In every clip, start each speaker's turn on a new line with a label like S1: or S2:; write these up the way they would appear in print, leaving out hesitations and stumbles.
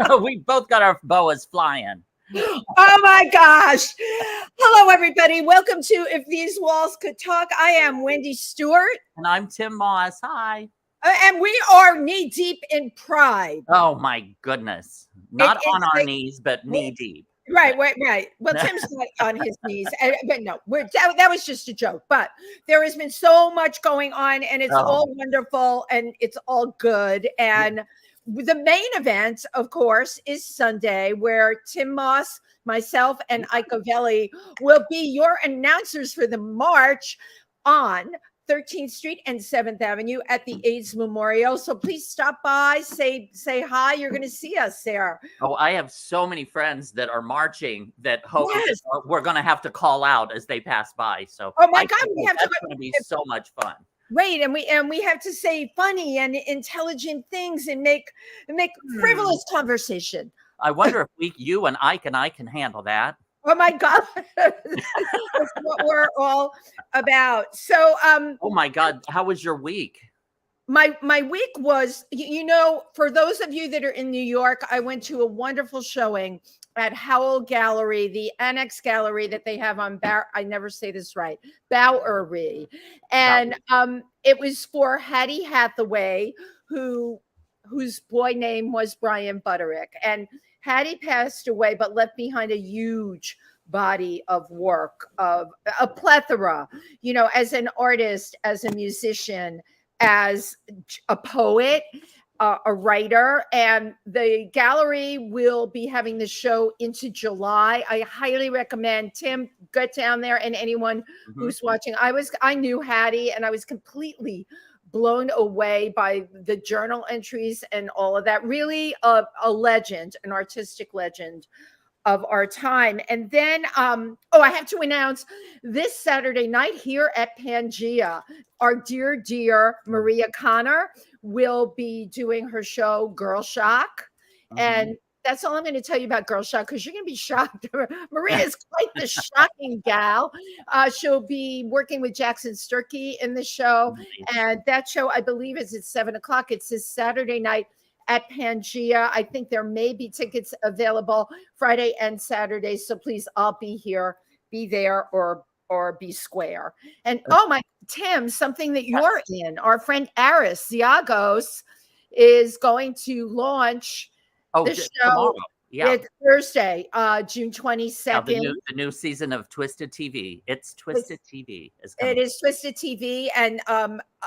S1: We both got our boas flying.
S2: Oh my gosh. Hello, everybody. Welcome to If These Walls Could Talk. I am Wendy Stuart.
S1: And I'm Tym Moss. Hi.
S2: And we are knee deep in pride.
S1: Oh my goodness. Not on our knees, but knee deep.
S2: Right. Well, Tim's not on his knees, but no, that was just a joke. But there has been so much going on, and it's all wonderful, and it's all good. And the main event, of course, is Sunday, where Tym Moss, myself, and Ike Ovelli will be your announcers for the march on 13th Street and 7th Avenue at the AIDS Memorial. So please stop by, say hi. You're going to see us there.
S1: Oh, I have so many friends that are marching that hope we're going to have to call out as they pass by. So
S2: oh my God,
S1: that's going to be so much fun.
S2: Right, and we have to say funny and intelligent things and make frivolous conversation.
S1: I wonder if you and I can handle that.
S2: Oh my God, that's what we're all about. So,
S1: oh my God, how was your week?
S2: My week was, for those of you that are in New York, I went to a wonderful showing at Howell Gallery, the Annex Gallery that they have on I never say this right, Bowery, and it was for Hattie Hathaway, whose boy name was Brian Butterick, and Hattie passed away, but left behind a huge body of work, of a plethora, as an artist, as a musician, as a poet, a writer. And the gallery will be having the show into July. I highly recommend Tim get down there, and anyone who's watching. I knew Hattie, and I was completely blown away by the journal entries and all of that. Really a legend, an artistic legend of our time. And then, I have to announce this Saturday night here at PANGEA, our dear Maria Connor will be doing her show Girl Shock. And that's all I'm going to tell you about Girl Shock, because you're going to be shocked. Maria is quite the shocking gal. She'll be working with Jackson Sturkey in the show. And that show, I believe, is at 7:00. It's this Saturday night at PANGEA. I think there may be tickets available Friday and Saturday. So please, I'll be here, be there, or be square. And Tim, something that you're in, our friend Aris Ziagos is going to launch the show.
S1: Tomorrow. Yeah,
S2: it's Thursday, June 22nd.
S1: The new season of Twisted TV. It's Twisted TV.
S2: It is Twisted TV, and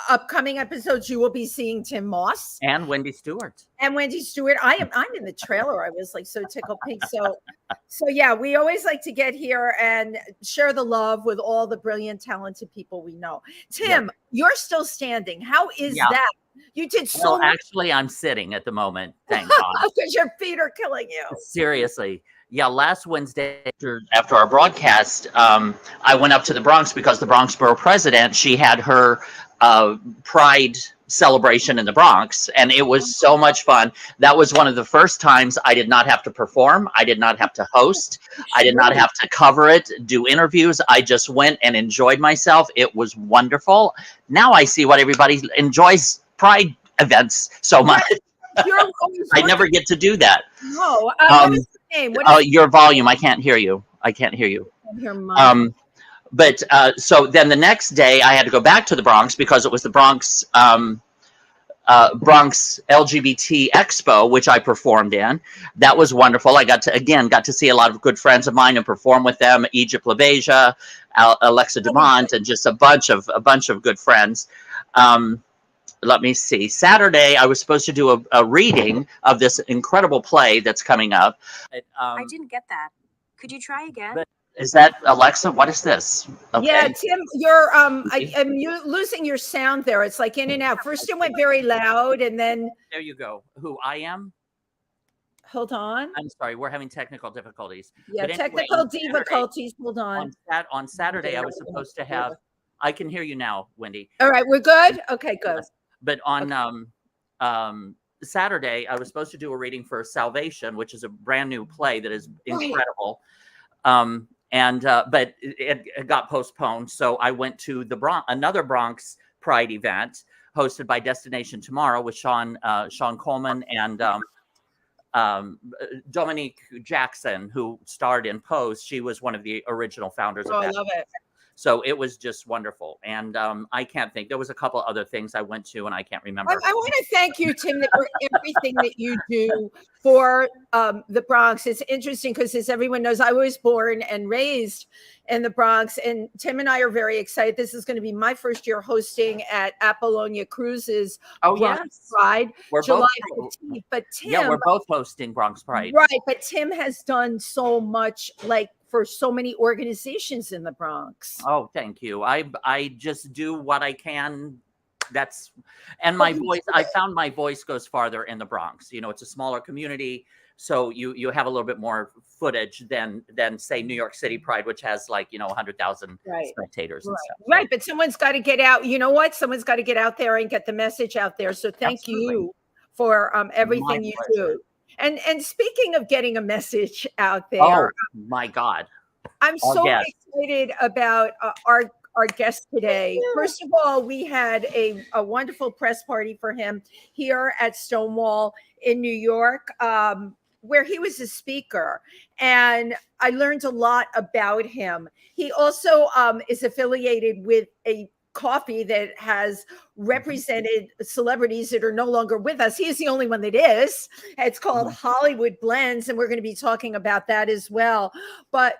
S2: upcoming episodes you will be seeing Tym Moss
S1: and Wendy Stuart.
S2: I'm in the trailer. I was like so tickled pink. So yeah, we always like to get here and share the love with all the brilliant, talented people we know. Tim, you're still standing. How is that? You did so much.
S1: Actually, I'm sitting at the moment. Thank God.
S2: Because your feet are killing you.
S1: Seriously. Yeah, last Wednesday after our broadcast, I went up to the Bronx because the Bronx Borough President, she had her Pride celebration in the Bronx, and it was so much fun. That was one of the first times I did not have to perform. I did not have to host. I did not have to cover it, do interviews. I just went and enjoyed myself. It was wonderful. Now I see what everybody enjoys Pride events so much. I never get to do that.
S2: No. What is the name?
S1: Your volume. I can't hear you. I can't hear you. But so then the next day I had to go back to the Bronx because it was the Bronx LGBT Expo, which I performed in. That was wonderful. I got to see a lot of good friends of mine and perform with them. Egypt LaBeija, Alexa Dumont, and just a bunch of good friends. Let me see. Saturday, I was supposed to do a reading of this incredible play that's coming up.
S3: I didn't get that. Could you try again?
S1: Is that Alexa? What is this?
S2: Okay. Yeah, Tim, you're you're losing your sound there. It's like in and out. First it went very loud, and then
S1: there you go. Who I am?
S2: Hold on.
S1: I'm sorry, we're having technical difficulties.
S2: Yeah, technical difficulties. Hold on.
S1: On Saturday, I was supposed to have. I can hear you now, Wendy.
S2: All right, we're good. Okay, good.
S1: But on Saturday, I was supposed to do a reading for Salvation, which is a brand new play that is incredible. But it got postponed. So I went to another Bronx Pride event hosted by Destination Tomorrow with Sean Coleman and Dominique Jackson, who starred in Pose, she was one of the original founders
S2: Oh,
S1: of
S2: I
S1: that.
S2: love it.
S1: So it was just wonderful. And I can't think. There was a couple other things I went to and I can't remember.
S2: I want to thank you, Tim, for everything that you do for the Bronx. It's interesting because, as everyone knows, I was born and raised in the Bronx. And Tim and I are very excited. This is going to be my first year hosting at Apollonia Cruises.
S1: Oh,
S2: Bronx
S1: yes.
S2: Pride,
S1: We're
S2: July
S1: both,
S2: 15th. But Tim,
S1: yeah, we're both hosting Bronx Pride.
S2: right? But Tim has done so much, like, for so many organizations in the Bronx.
S1: Oh, thank you. I just do what I can. And my voice, I found my voice goes farther in the Bronx. You know, it's a smaller community, so you have a little bit more footage than say New York City Pride, which has, like, 100,000 spectators and stuff.
S2: Right, but someone's got to get out. You know what? Someone's got to get out there and get the message out there. So thank you for everything you do. And speaking of getting a message out there,
S1: oh my God,
S2: I'm so excited about our guest today. First of all, we had a wonderful press party for him here at Stonewall in New York, where he was a speaker, and I learned a lot about him. He also is affiliated with a coffee that has represented celebrities that are no longer with us. He is the only one that is. It's called Hollywood Blends, and we're going to be talking about that as well. But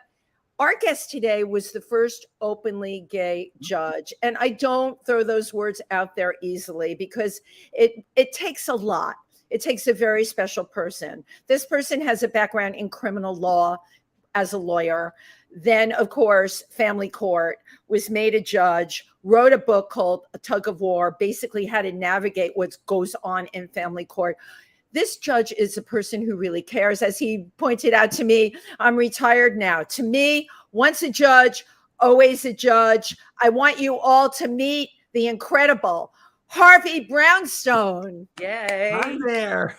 S2: our guest today was the first openly gay judge. And I don't throw those words out there easily because it takes a lot. It takes a very special person. This person has a background in criminal law as a lawyer. Then, of course, family court, was made a judge, wrote a book called A Tug of War, basically how to navigate what goes on in family court. This judge is a person who really cares. As he pointed out to me, I'm retired now. To me, once a judge, always a judge. I want you all to meet the incredible Harvey Brownstone.
S1: Yay.
S4: Hi there.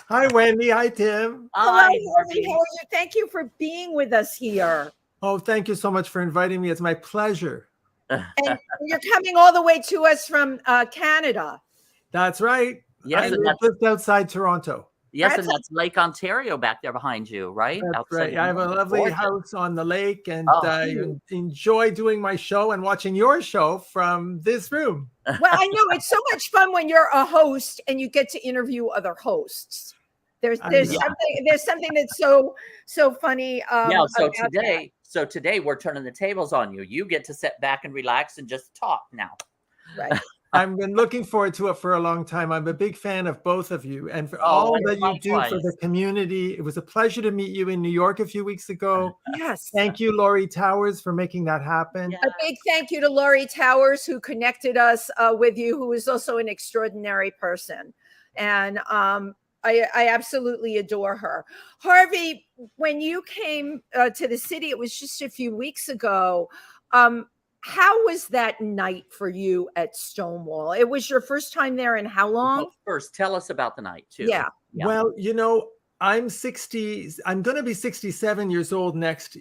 S4: Hi, Wendy. Hi, Tim.
S2: Hello, Harvey. How are you? Thank you for being with us here.
S4: Oh, thank you so much for inviting me. It's my pleasure.
S2: And you're coming all the way to us from Canada.
S4: That's right.
S1: Yes,
S4: I
S1: and
S4: live just outside Toronto.
S1: Yes, and that's Lake Ontario back there behind you, right?
S4: That's
S1: Outside
S4: right. I have a lovely
S1: gorgeous
S4: house on the lake, and I enjoy doing my show and watching your show from this room.
S2: Well, I know it's so much fun when you're a host and you get to interview other hosts. There's something that's so funny.
S1: So today we're turning the tables on you. You get to sit back and relax and just talk now.
S2: Right.
S4: I've been looking forward to it for a long time. I'm a big fan of both of you and for all that you do for the community. It was a pleasure to meet you in New York a few weeks ago.
S2: Yes.
S4: Thank you, Laurie Towers, for making that happen.
S2: Yeah. A big thank you to Laurie Towers, who connected us with you, who is also an extraordinary person. And I absolutely adore her. Harvey, when you came to the city, it was just a few weeks ago. How was that night for you at Stonewall? It was your first time there in how long?
S1: Well, first, tell us about the night, too.
S2: Yeah.
S4: Well, I'm 60. I'm going to be 67 years old next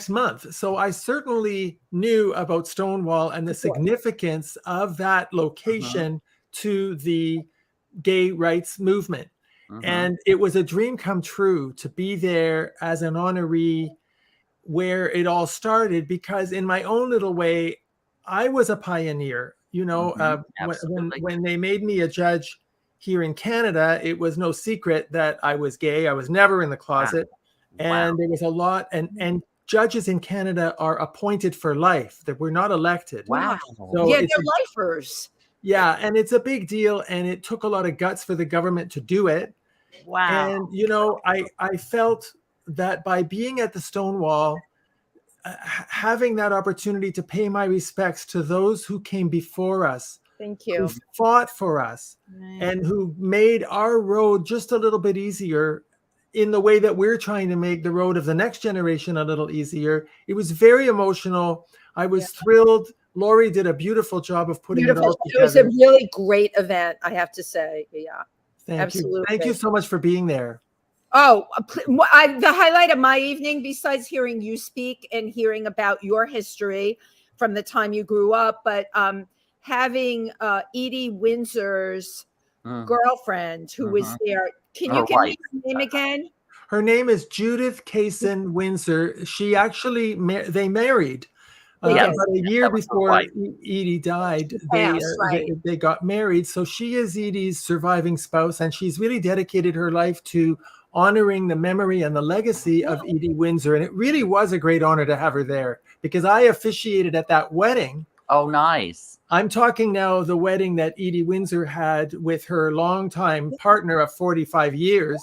S4: month. So I certainly knew about Stonewall and the significance of that location to the gay rights movement. And it was a dream come true to be there as an honoree where it all started, because in my own little way, I was a pioneer. When they made me a judge here in Canada, it was no secret that I was gay. I was never in the closet. Wow. And there was a lot, and judges in Canada are appointed for life, that we're not elected.
S2: Wow.
S4: So
S2: they're lifers.
S4: Yeah, and it's a big deal, and it took a lot of guts for the government to do it.
S2: Wow.
S4: And, I felt that by being at the Stonewall, having that opportunity to pay my respects to those who came before us,
S2: thank you,
S4: who fought for us, and who made our road just a little bit easier in the way that we're trying to make the road of the next generation a little easier. It was very emotional. I was thrilled. Laurie did a beautiful job of putting it all together.
S2: It was a really great event, I have to say. Yeah.
S4: Absolutely. Thank you so much for being there.
S2: Oh, the highlight of my evening, besides hearing you speak and hearing about your history from the time you grew up, but having Edie Windsor's girlfriend who was there. Can you give me her name again?
S4: Her name is Judith Kaysen Windsor. She actually they married about a year before Edie died. They got married. So she is Edie's surviving spouse, and she's really dedicated her life to honoring the memory and the legacy of Edie Windsor. And it really was a great honor to have her there, because I officiated at that wedding.
S1: Oh, nice.
S4: I'm talking now the wedding that Edie Windsor had with her longtime partner of 45 years,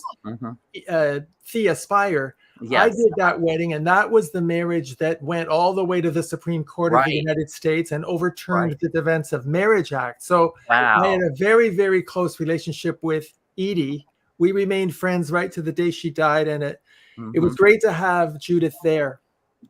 S4: Thea Spire. Yes. I did that wedding, and that was the marriage that went all the way to the Supreme Court of the United States and overturned the Defense of Marriage Act. So I had a very, very close relationship with Edie. We remained friends right to the day she died, and it was great to have Judith there.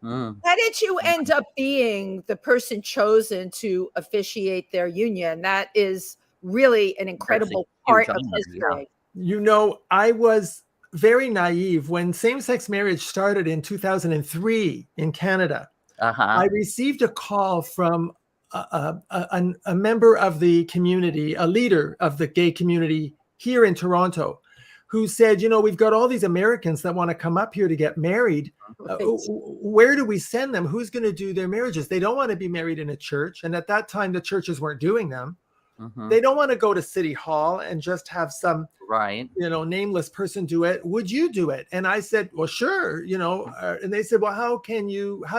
S2: How did you end up being the person chosen to officiate their union? That is really an incredible part of history.
S4: You know, I was very naive when same-sex marriage started in 2003 in Canada. I received a call from a member of the community, a leader of the gay community here in Toronto, who said, you know, we've got all these Americans that want to come up here to get married. Where do we send them? Who's going to do their marriages? They don't want to be married in a church. And at that time, the churches weren't doing them. They don't want to go to City Hall and just have some, you know, nameless person do it. Would you do it? And I said, well, sure. You know, and they said, well, how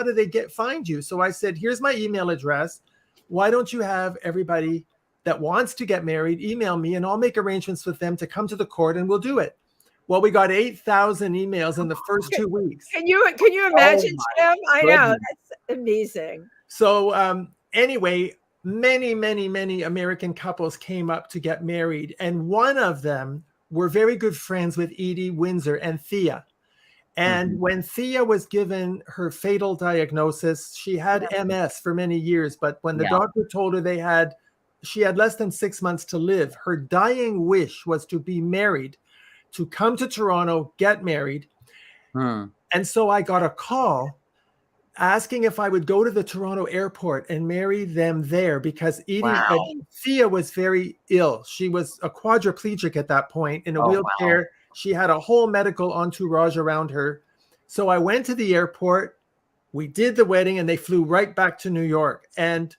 S4: do they find you? So I said, here's my email address. Why don't you have everybody that wants to get married email me, and I'll make arrangements with them to come to the court, and we'll do it. Well, we got 8,000 emails in the first 2 weeks.
S2: Can you imagine, Jim? I know, that's amazing.
S4: So anyway, many American couples came up to get married, and one of them were very good friends with Edie Windsor and Thea. And when Thea was given her fatal diagnosis, she had MS for many years, but when the doctor told her she had less than 6 months to live, her dying wish was to be married, to come to Toronto, get married. And so I got a call asking if I would go to the Toronto airport and marry them there, because Thea was very ill. She was a quadriplegic at that point, in a wheelchair. She had a whole medical entourage around her. So I went to the airport, we did the wedding, and they flew right back to New York. And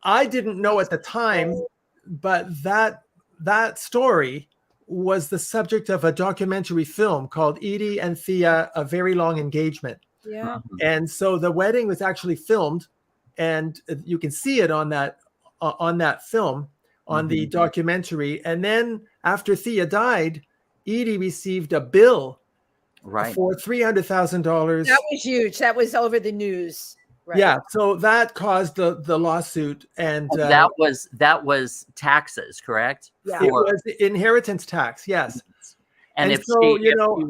S4: I didn't know at the time, but that story was the subject of a documentary film called Edie and Thea, A Very Long Engagement.
S2: Yeah.
S4: And so the wedding was actually filmed, and you can see it on that film, on the documentary. And then after Thea died, Edie received a bill for $300,000.
S2: That was huge. That was over the news. Right.
S4: Yeah, so that caused the lawsuit, and
S1: that was taxes, correct?
S2: Yeah,
S4: it was inheritance tax. Yes, and if so,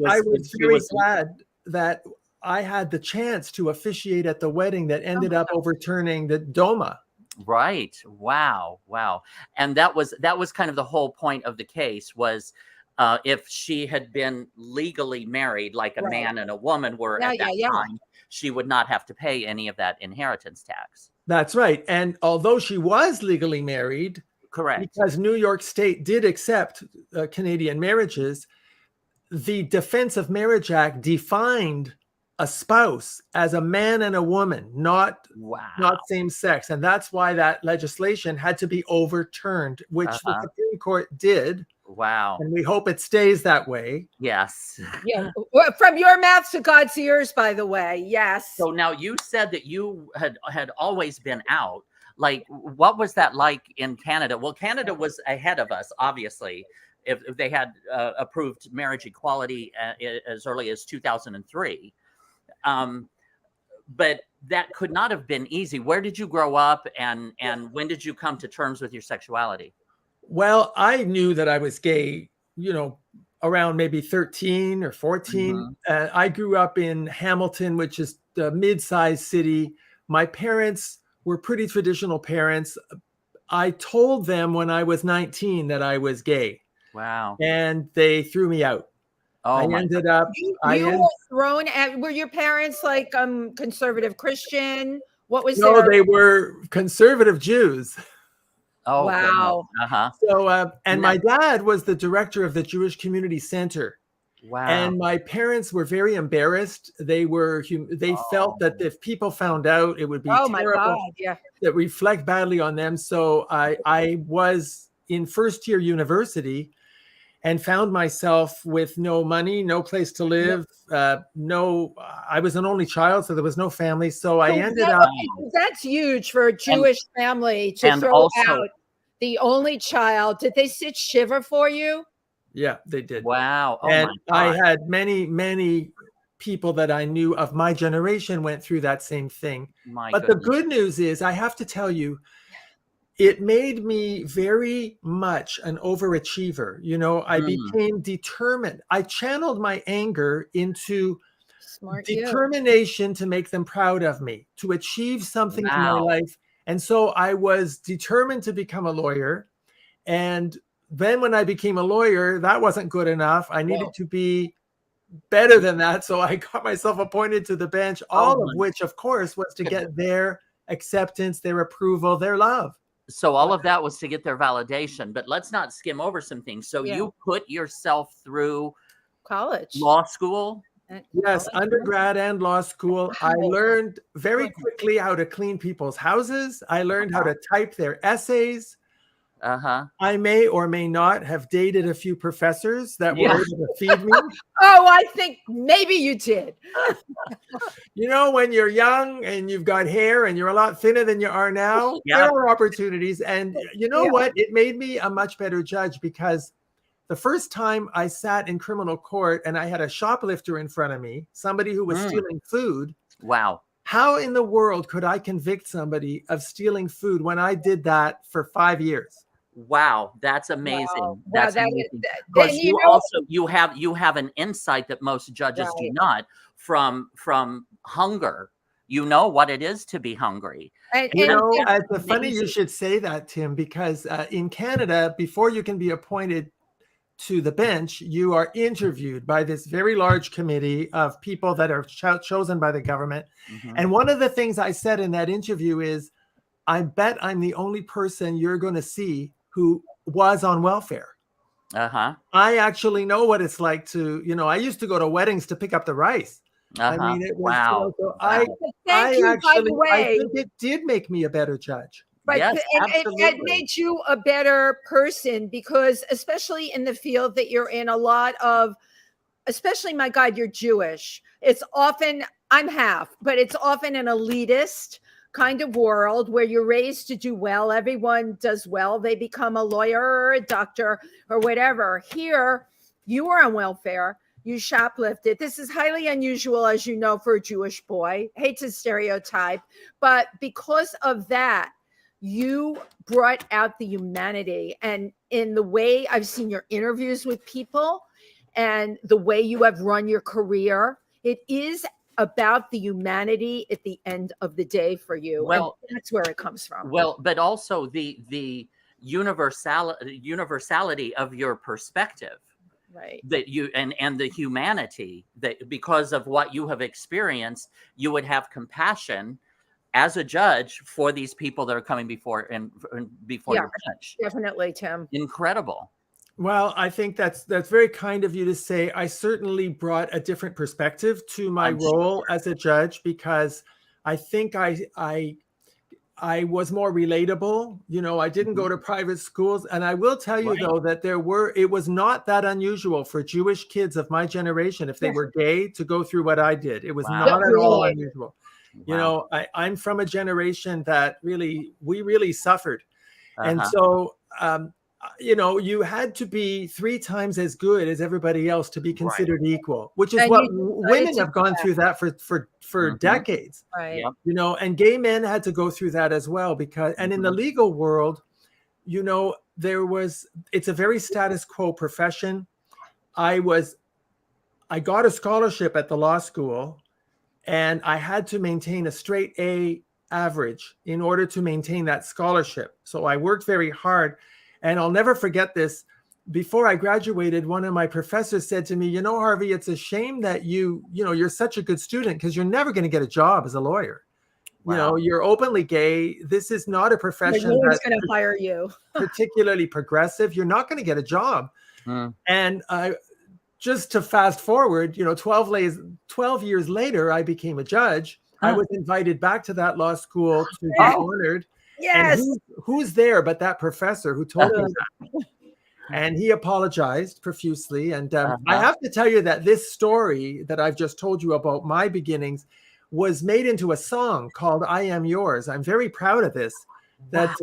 S4: I was very glad that I had the chance to officiate at the wedding that ended up overturning the DOMA.
S1: Right. Wow. And that was kind of the whole point of the case was. If she had been legally married, like a man and a woman were at that time, she would not have to pay any of that inheritance tax.
S4: That's right. And although she was legally married,
S1: correct,
S4: because New York State did accept Canadian marriages, the Defense of Marriage Act defined a spouse as a man and a woman, not same sex. And that's why that legislation had to be overturned, which the Supreme Court did.
S1: Wow.
S4: And we hope it stays that way.
S1: Yes.
S2: Yeah. From your mouth to God's ears, by the way. Yes.
S1: So now you said that you had always been out. Like, what was that like in Canada? Well, Canada was ahead of us, obviously, if they had approved marriage equality as early as 2003. But that could not have been easy. Where did you grow up, and when did you come to terms with your sexuality?
S4: Well, I knew that I was gay, around maybe 13 or 14. I grew up in Hamilton, which is a mid-sized city. My parents were pretty traditional parents. I told them when I was 19 that I was gay.
S1: Wow.
S4: And they threw me out.
S1: Oh,
S4: I ended up.
S2: You were thrown at. Were your parents like conservative Christian? What was?
S4: No, they were conservative Jews.
S1: Oh,
S2: Wow.
S1: Uh-huh.
S4: So, and
S1: No.
S4: my dad was the director of the Jewish Community Center.
S1: Wow.
S4: And my parents were very embarrassed. They felt that if people found out, it would be
S2: Oh my
S4: terrible,
S2: God. Yeah.
S4: that reflect badly on them. So I was in first year university and found myself with no money, no place to live. I was an only child, so there was no family. So I ended up.
S2: That's huge for a Jewish family to
S1: and
S2: throw
S1: also-
S2: out the only child. Did they sit shiva for you?
S4: Yeah, they did.
S1: Wow. Oh
S4: And
S1: my God.
S4: I had many people that I knew of my generation went through that same thing.
S1: My
S4: But the
S1: goodness.
S4: good news is, I have to tell you, it made me very much an overachiever. You know, I became determined. I channeled my anger into
S2: Smart you.
S4: determination to make them proud of me, to achieve something in my
S1: Wow.
S4: life. And so I was determined to become a lawyer. And then when I became a lawyer, that wasn't good enough. I needed to be better than that. So I got myself appointed to the bench, all of which, of course, was to get their acceptance, their approval, their love.
S1: So all of that was to get their validation. But let's not skim over some things. So you put yourself through
S2: college,
S1: law school?
S4: Yes, undergrad and law school. I learned very quickly how to clean people's houses. I learned how to type their essays. I may or may not have dated a few professors that were able to feed me.
S2: Oh, I think maybe you did.
S4: You know, when you're young and you've got hair and you're a lot thinner than you are now, there are opportunities. And you know what? It made me a much better judge, because the first time I sat in criminal court and I had a shoplifter in front of me, somebody who was stealing food.
S1: Wow.
S4: How in the world could I convict somebody of stealing food when I did that for 5 years?
S1: Wow, that's amazing.
S2: Wow.
S1: That's amazing. Because you have an insight that most judges do not from hunger. You know what it is to be hungry.
S4: It's funny you should say that, Tim, because in Canada, before you can be appointed to the bench, you are interviewed by this very large committee of people that are chosen by the government. And one of the things I said in that interview is, I bet I'm the only person you're going to see who was on welfare. I actually know what it's like to, I used to go to weddings to pick up the rice. I mean, it was, I think it did make me a better judge.
S2: But
S1: yes,
S2: it made you a better person, because especially in the field that you're in, a lot of, especially, my God, you're Jewish. It's often, I'm half, but it's often an elitist kind of world where you're raised to do well. Everyone does well. They become a lawyer or a doctor or whatever. Here, you were on welfare. You shoplifted. This is highly unusual, as you know, for a Jewish boy. Hate to stereotype, but because of that, you brought out the humanity. And in the way I've seen your interviews with people and the way you have run your career, it is about the humanity at the end of the day for you. Well, and that's where it comes from.
S1: Well, but also the universality of your perspective.
S2: Right.
S1: That you and the humanity, that because of what you have experienced, you would have compassion as a judge for these people that are coming before your bench.
S2: Definitely, Tim.
S1: Incredible.
S4: Well, I think that's very kind of you to say. I certainly brought a different perspective to my role as a judge, because I think I was more relatable. I didn't go to private schools. And I will tell you, though, that it was not that unusual for Jewish kids of my generation, if they were gay, to go through what I did. It was not at all unusual. Wow. I'm from a generation that we really suffered. And so, you had to be 3 times as good as everybody else to be considered equal, which is what women have gone through that for decades.
S2: Right.
S4: And gay men had to go through that as well, because, and in the legal world, it's a very status quo profession. I got a scholarship at the law school, and I had to maintain a straight A average in order to maintain that scholarship. So I worked very hard. And I'll never forget this. Before I graduated, one of my professors said to me, Harvey, it's a shame that you're such a good student, because you're never going to get a job as a lawyer. You know, you're openly gay. This is not a profession
S2: Nobody's
S4: that's
S2: going to hire you.
S4: particularly progressive. You're not going to get a job.
S1: Mm.
S4: And just to fast forward, 12 years later, I became a judge. I was invited back to that law school to be honored.
S2: Yes.
S4: And who's there but that professor who told me that? And he apologized profusely. And I have to tell you that this story that I've just told you about my beginnings was made into a song called I Am Yours. I'm very proud of this. That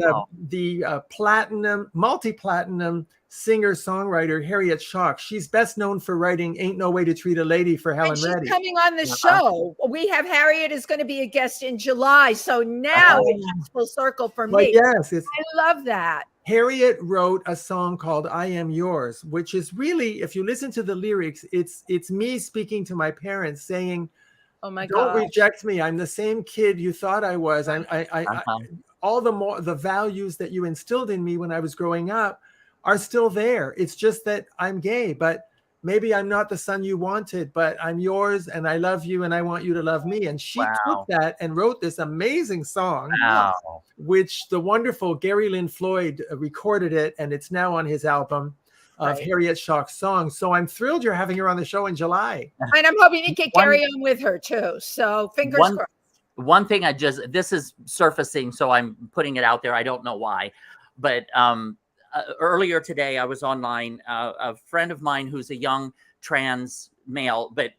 S4: the multi-platinum singer-songwriter Harriet Schock, she's best known for writing Ain't No Way to Treat a Lady for Helen
S2: She's
S4: Reddy.
S2: coming on the show. We have Harriet is going to be a guest in July. So now it comes full circle for me.
S4: Yes,
S2: I love that.
S4: Harriet wrote a song called I Am Yours, which is really, if you listen to the lyrics, it's me speaking to my parents saying,
S2: oh my God,
S4: don't reject me. I'm the same kid you thought I was. All the values that you instilled in me when I was growing up are still there. It's just that I'm gay, but maybe I'm not the son you wanted, but I'm yours and I love you and I want you to love me. And she took that and wrote this amazing song, which the wonderful Gary Lynn Floyd recorded it, and it's now on his album of Harriet Schock's songs. So I'm thrilled you're having her on the show in July.
S2: And I'm hoping you can carry on with her too. So fingers crossed.
S1: One thing this is surfacing, so I'm putting it out there. I don't know why, but earlier today I was online. A friend of mine who's a young trans male, but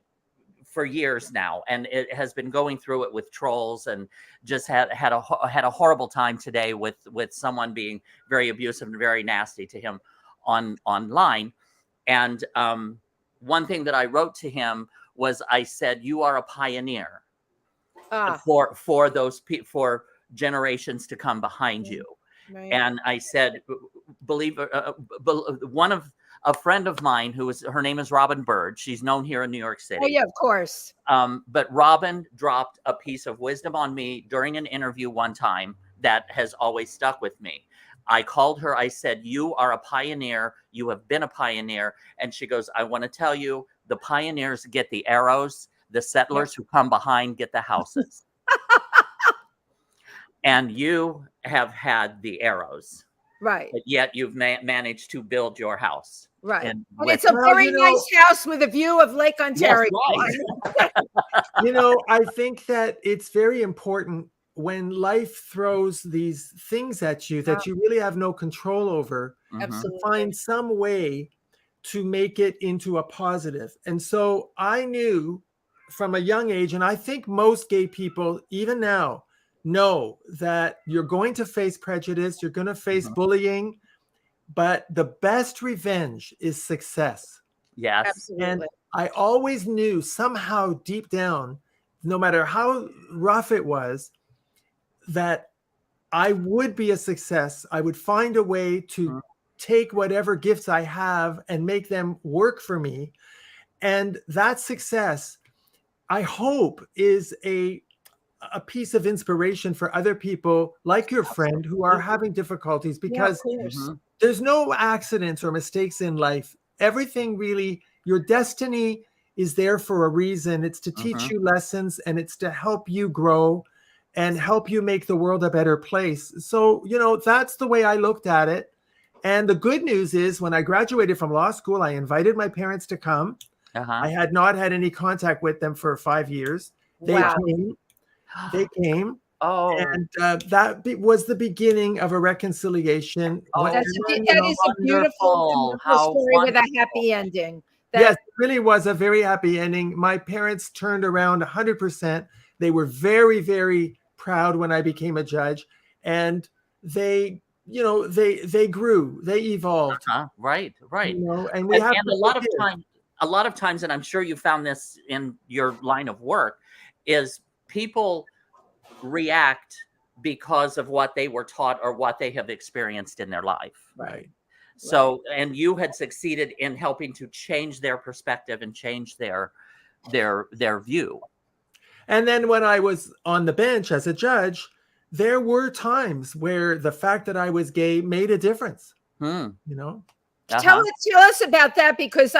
S1: for years now, and it has been going through it with trolls, and just had a horrible time today with someone being very abusive and very nasty to him online. And one thing that I wrote to him was, I said, "You are a pioneer." For generations to come behind you. Right. And I said, a friend of mine her name is Robin Bird. She's known here in New York City.
S2: Oh yeah, of course.
S1: But Robin dropped a piece of wisdom on me during an interview one time that has always stuck with me. I called her. I said, "You are a pioneer. You have been a pioneer." And she goes, "I want to tell you, the pioneers get the arrows. The settlers who come behind get the houses." And you have had the arrows.
S2: Right.
S1: But yet you've managed to build your house.
S2: Right. And it's a very nice house with a view of Lake Ontario.
S1: Yes,
S4: right. I think that it's very important when life throws these things at you that you really have no control over, to find some way to make it into a positive. And so I knew from a young age, and I think most gay people, even now, know that you're going to face prejudice, you're going to face bullying, but the best revenge is success.
S1: Yes.
S2: Absolutely.
S4: And I always knew somehow deep down, no matter how rough it was, that I would be a success. I would find a way to take whatever gifts I have and make them work for me. And that success, I hope, is a piece of inspiration for other people like your friend who are having difficulties, because there's no accidents or mistakes in life. Everything really, your destiny is there for a reason. It's to teach you lessons, and it's to help you grow and help you make the world a better place. So, that's the way I looked at it. And the good news is, when I graduated from law school, I invited my parents to come. I had not had any contact with them for 5 years. They came. Oh, and that was the beginning of a reconciliation.
S2: That is a beautiful story with a happy ending.
S4: Yes, it really was a very happy ending. My parents turned around 100%. They were very, very proud when I became a judge, and they grew, they evolved.
S1: Right.
S4: And we have
S1: a lot of times, and I'm sure you found this in your line of work, is people react because of what they were taught or what they have experienced in their life.
S4: Right.
S1: So, and you had succeeded in helping to change their perspective and change their view.
S4: And then when I was on the bench as a judge, there were times where the fact that I was gay made a difference.
S2: Tell us about that, because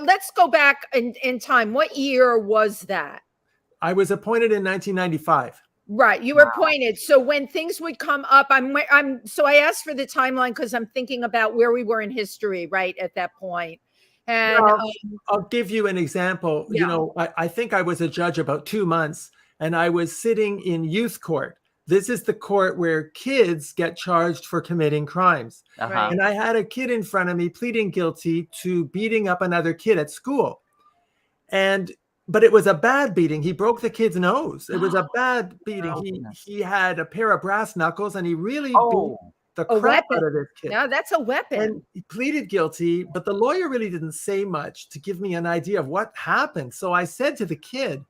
S2: let's go back in time. What year was that?
S4: I was appointed in 1995.
S2: Right. You were appointed. So when things would come up, so I asked for the timeline because I'm thinking about where we were in history, right, at that point. And
S4: I'll give you an example.
S2: Yeah.
S4: You know, I think I was a judge about 2 months, and I was sitting in youth court. This is the court where kids get charged for committing crimes.
S2: Right.
S4: And I had a kid in front of me pleading guilty to beating up another kid at school. But it was a bad beating. He broke the kid's nose. It was a bad beating. He had a pair of brass knuckles, and he really beat the crap out of this kid.
S2: Yeah, that's a weapon.
S4: And he pleaded guilty, but the lawyer really didn't say much to give me an idea of what happened. So I said to the kid,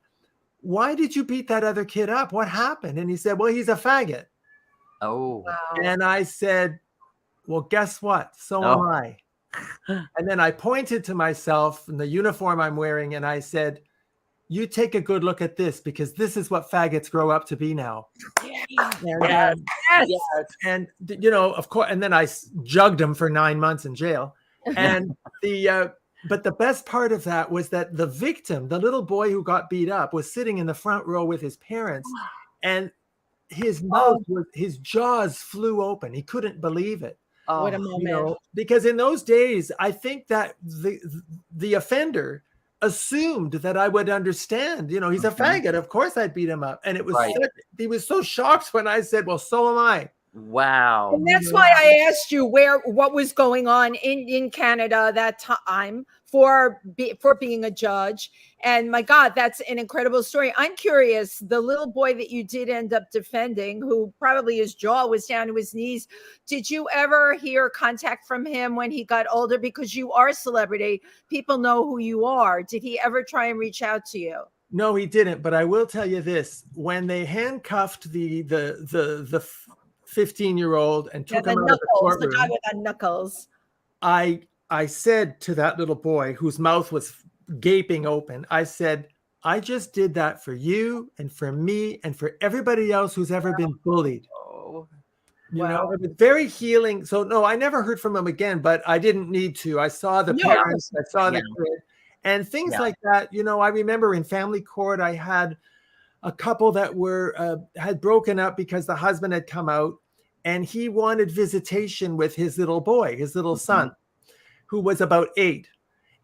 S4: "Why did you beat that other kid up? What happened?" And he said, "Well, he's a faggot."
S1: Oh.
S2: Wow.
S4: And I said, "Well, guess what? So am I." And then I pointed to myself in the uniform I'm wearing, and I said, "You take a good look at this, because this is what faggots grow up to be now." And you know, of course, and then I jugged him for 9 months in jail. And but the best part of that was that the victim, the little boy who got beat up, was sitting in the front row with his parents, and his mouth his jaws flew open. He couldn't believe it.
S2: What a moment.
S4: You know, because in those days, I think that the offender assumed that I would understand. You know, he's a faggot. Of course I'd beat him up. And it was he was so shocked when I said, "Well, so am I."
S1: Wow.
S2: And that's why I asked you what was going on in Canada that time for being a judge. And my God, that's an incredible story. I'm curious, the little boy that you did end up defending, who probably his jaw was down to his knees, did you ever hear contact from him when he got older? Because you are a celebrity, people know who you are. Did he ever try and reach out to you?
S4: No, he didn't. But I will tell you this: when they handcuffed the 15-year-old and took him out of the courtroom,
S2: the guy with the knuckles,
S4: I said to that little boy whose mouth was gaping open, I said, "I just did that for you and for me and for everybody else who's ever been bullied." You know, it was very healing. So no, I never heard from him again, but I didn't need to. I saw the parents, I saw the kid, and things like that. You know, I remember in family court, I had a couple that were had broken up because the husband had come out, and he wanted visitation with his little boy, his little son, who was about 8.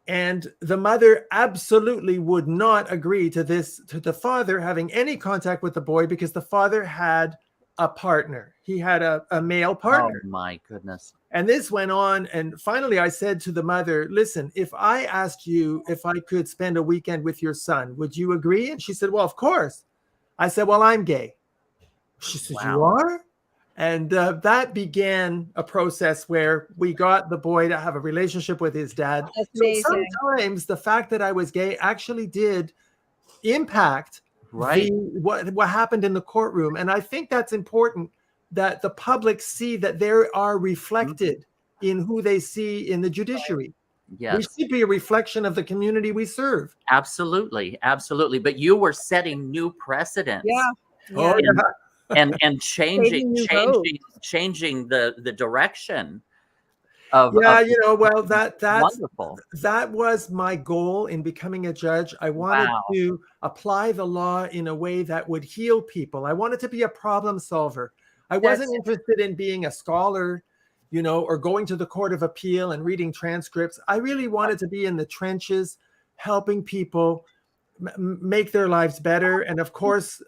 S4: And the mother absolutely would not agree to this, to the father having any contact with the boy, because the father had a partner. He had a male partner.
S1: Oh my goodness.
S4: And this went on. And finally I said to the mother, "Listen, if I asked you if I could spend a weekend with your son, would you agree?" And she said, "Well, of course." I said, "Well, I'm gay." She said, "You are?" And that began a process where we got the boy to have a relationship with his dad. So sometimes the fact that I was gay actually did impact what happened in the courtroom. And I think that's important, that the public see that they are reflected in who they see in the judiciary.
S1: Yes.
S4: We should be a reflection of the community we serve.
S1: Absolutely. Absolutely. But you were setting new precedents.
S2: Yeah.
S4: Oh, yeah.
S1: And changing the direction of
S4: you know, well, that's
S1: wonderful.
S4: That was my goal in becoming a judge. I wanted to apply the law in a way that would heal people. I wanted to be a problem solver. I wasn't interested in being a scholar, you know, or going to the Court of Appeal and reading transcripts. I really wanted to be in the trenches, helping people make their lives better, and of course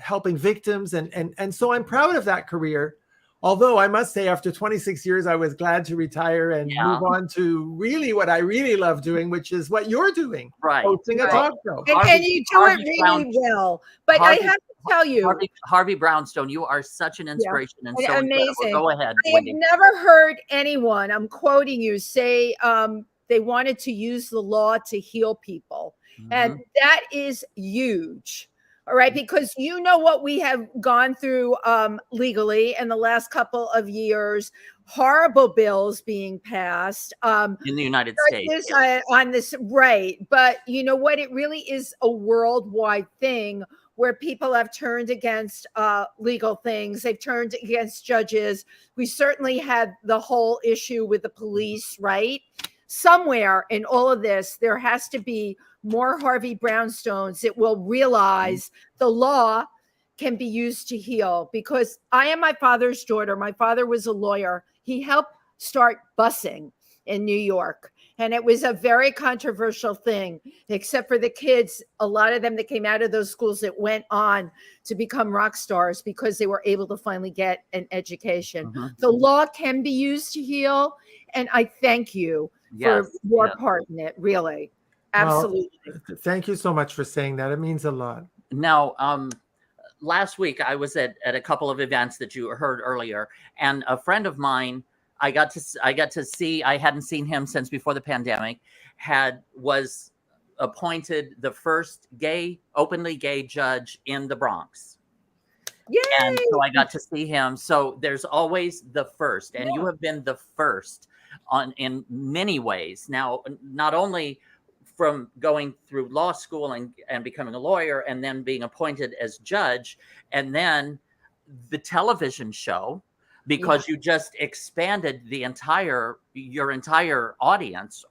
S4: helping victims, and so I'm proud of that career. Although I must say, after 26 years, I was glad to retire and move on to really what I really love doing, which is what you're doing, hosting a talk show.
S2: And you do it really well. But I have to tell you,
S1: Harvey Brownstone, you are such an inspiration and so
S2: amazing.
S1: Go ahead,
S2: I
S1: Wendy.
S2: have never heard anyone, I'm quoting you, say they wanted to use the law to heal people. And that is huge. All right, because you know what we have gone through legally in the last couple of years, horrible bills being passed
S1: in the United States
S2: on this, right? But you know what? It really is a worldwide thing where people have turned against legal things. They've turned against judges. We certainly had the whole issue with the police, right? Somewhere in all of this, there has to be more Harvey Brownstones that will realize the law can be used to heal, because I am my father's daughter. My father was a lawyer. He helped start busing in New York. And it was a very controversial thing, except for the kids, a lot of them that came out of those schools that went on to become rock stars because they were able to finally get an education.
S1: Mm-hmm.
S2: The law can be used to heal. And I thank you for your part in it, really. Absolutely.
S4: Well, thank you so much for saying that. It means a lot.
S1: Now, last week I was at a couple of events that you heard earlier, and a friend of mine, I got to see, I hadn't seen him since before the pandemic, was appointed the first openly gay judge in the Bronx.
S2: Yay!
S1: And so I got to see him. So there's always the first, and you have been the first in many ways. Now, not only from going through law school and becoming a lawyer, and then being appointed as judge, and then the television show, because you just expanded your entire audience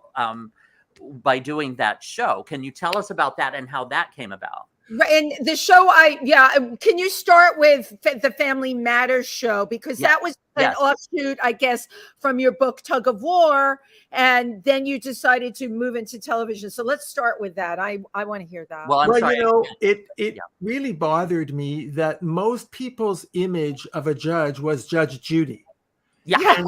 S1: by doing that show. Can you tell us about that and how that came about?
S2: And the show, can you start with the Family Matters show? Because that was an offshoot, I guess, from your book, Tug of War. And then you decided to move into television. So let's start with that. I want to hear that.
S1: Well, I'm sorry.
S4: You know, it really bothered me that most people's image of a judge was Judge Judy.
S1: Yeah.
S4: And,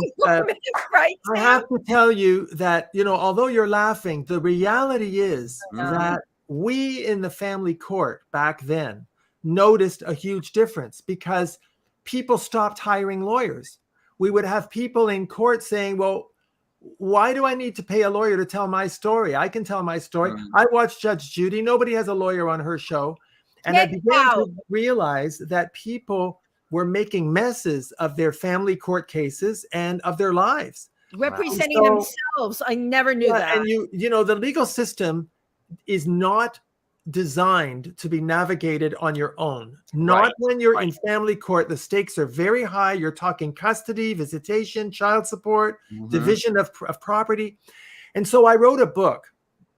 S2: right.
S4: I have to tell you that, you know, although you're laughing, the reality is that we in the family court back then noticed a huge difference, because people stopped hiring lawyers. We would have people in court saying, well, why do I need to pay a lawyer to tell my story? I can tell my story. I watched Judge Judy. Nobody has a lawyer on her show. And I began to realize that people were making messes of their family court cases and of their lives.
S2: Representing themselves. I never knew that.
S4: And you know, the legal system is not designed to be navigated on your own. Not when you're in family court. The stakes are very high. You're talking custody, visitation, child support, division of property. And so I wrote a book,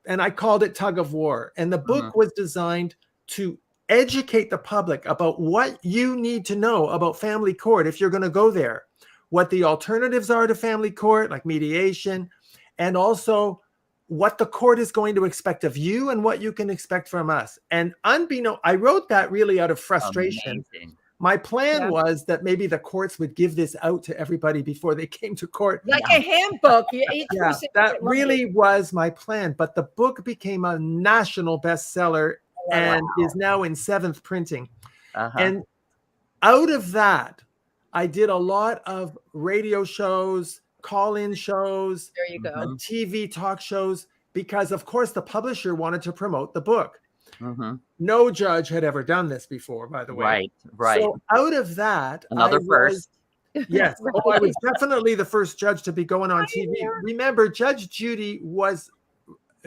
S4: and I called it Tug of War. And the book was designed to educate the public about what you need to know about family court if you're going to go there, what the alternatives are to family court, like mediation, and also what the court is going to expect of you and what you can expect from us. And unbeknownst, I wrote that really out of frustration.
S1: Amazing.
S4: My plan was that maybe the courts would give this out to everybody before they came to court.
S2: Like a handbook.
S4: That really was my plan. But the book became a national bestseller and is now in 7th printing. And out of that, I did a lot of radio shows, call-in shows,
S2: there you go,
S4: TV talk shows, because of course the publisher wanted to promote the book. No judge had ever done this before, by the way.
S1: Right.
S4: So out of that,
S1: another first.
S4: Yes. I was definitely the first judge to be going on TV. Remember, Judge Judy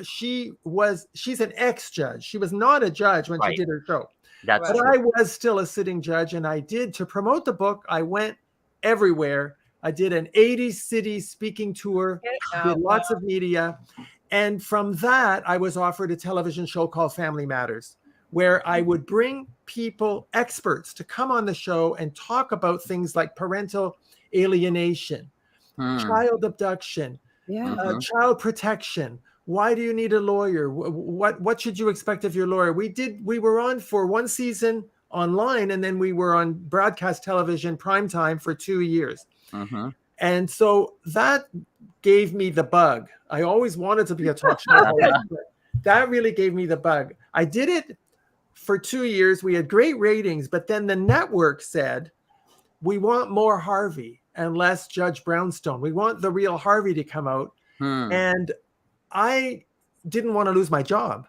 S4: she's an ex-judge. She was not a judge when she did her show. But I was still a sitting judge, and to promote the book, I went everywhere. I did an 80-city speaking tour, did lots of media. And from that, I was offered a television show called Family Matters, where I would bring experts to come on the show and talk about things like parental alienation, child abduction, child protection. Why do you need a lawyer? What should you expect of your lawyer? We were on for one season online, and then we were on broadcast television primetime for 2 years. And so that gave me the bug. I always wanted to be a talk show host. That really gave me the bug. I did it for 2 years. We had great ratings, but then the network said, we want more Harvey and less Judge Brownstone. We want the real Harvey to come out. And I didn't want to lose my job.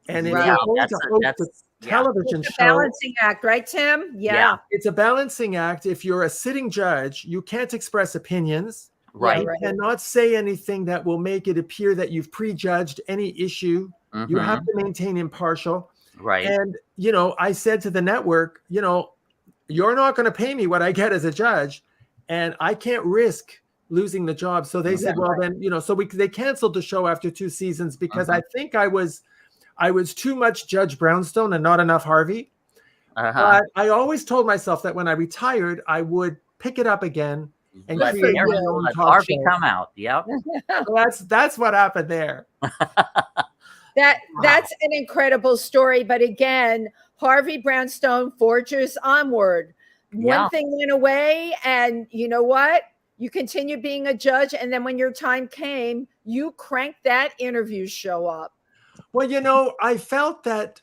S4: And if you're going to host a television show,
S2: balancing act, right, Tim? Yeah.
S4: It's a balancing act. If you're a sitting judge, you can't express opinions. You cannot say anything that will make it appear that you've prejudged any issue. You have to maintain impartial. And, you know, I said to the network, you know, you're not going to pay me what I get as a judge, and I can't risk losing the job. So they said, well, then, you know, so they canceled the show after 2 seasons because I think I was too much Judge Brownstone and not enough Harvey. But I always told myself that when I retired, I would pick it up again and
S1: Let
S4: create my
S1: Aaron,
S4: own
S1: let
S4: talk
S1: Harvey
S4: show.
S1: come out. Yep.
S4: So that's what happened there.
S2: That's an incredible story. But again, Harvey Brownstone forges onward. One thing went away, and you know what? You continue being a judge, and then when your time came, you cranked that interview show up.
S4: Well, you know, I felt that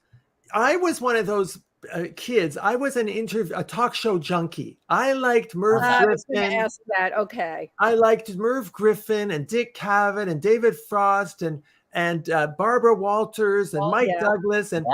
S4: I was one of those kids. I was a talk show junkie. I liked Merv
S2: I was going to
S4: Griffin.
S2: ask that. Okay.
S4: I liked Merv Griffin and Dick Cavett and David Frost and Barbara Walters and Mike Douglas. And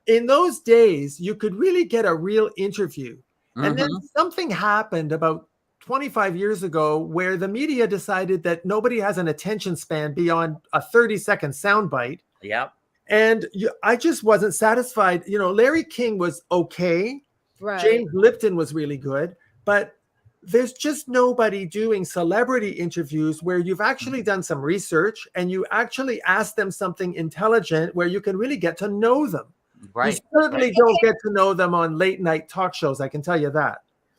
S4: in those days, you could really get a real interview. And then something happened about 25 years ago where the media decided that nobody has an attention span beyond a 30-second soundbite.
S1: Yep.
S4: And I just wasn't satisfied. You know, Larry King was okay.
S2: Right.
S4: James Lipton was really good. But there's just nobody doing celebrity interviews where you've actually done some research and you actually ask them something intelligent where you can really get to know them.
S1: Right.
S4: You certainly don't get to know them on late night talk shows. I can tell you that.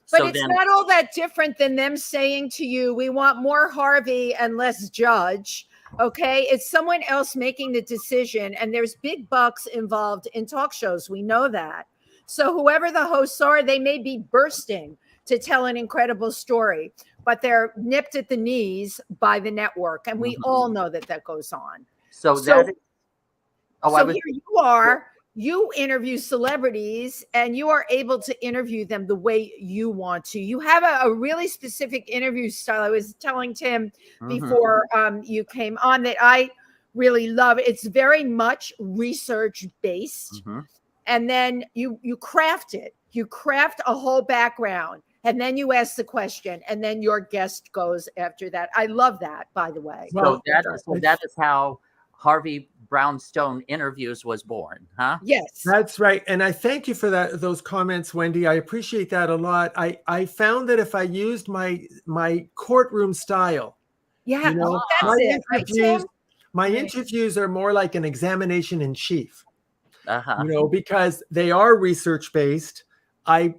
S2: But it's not all that different than them saying to you, we want more Harvey and less Judge. Okay. It's someone else making the decision, and there's big bucks involved in talk shows. We know that. So whoever the hosts are, they may be bursting to tell an incredible story, but they're nipped at the knees by the network. And we all know that that goes on.
S1: So here you
S2: are. You interview celebrities and you are able to interview them the way you want to. You have a really specific interview style. I was telling Tim before you came on that I really love. It's very much research based. And then you craft it. You craft a whole background, and then you ask the question, and then your guest goes after that. I love that, by the way.
S1: So that is how Harvey Brownstone Interviews was born, huh?
S2: Yes.
S4: That's right. And I thank you for those comments, Wendy. I appreciate that a lot. I found that if I used my courtroom style,
S2: that's
S4: it. My interviews are more like an examination in chief, you know, because they are research based. I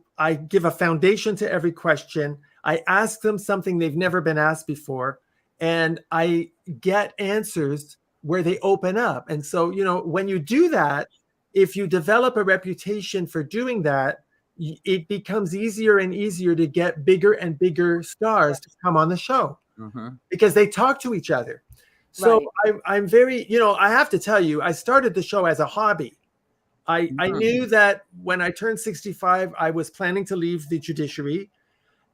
S4: give a foundation to every question. I ask them something they've never been asked before, and I get answers where they open up. And so, you know, when you do that, if you develop a reputation for doing that, it becomes easier and easier to get bigger and bigger stars to come on the show because they talk to each other. So I'm very, you know, I have to tell you, I started the show as a hobby. I knew that when I turned 65, I was planning to leave the judiciary,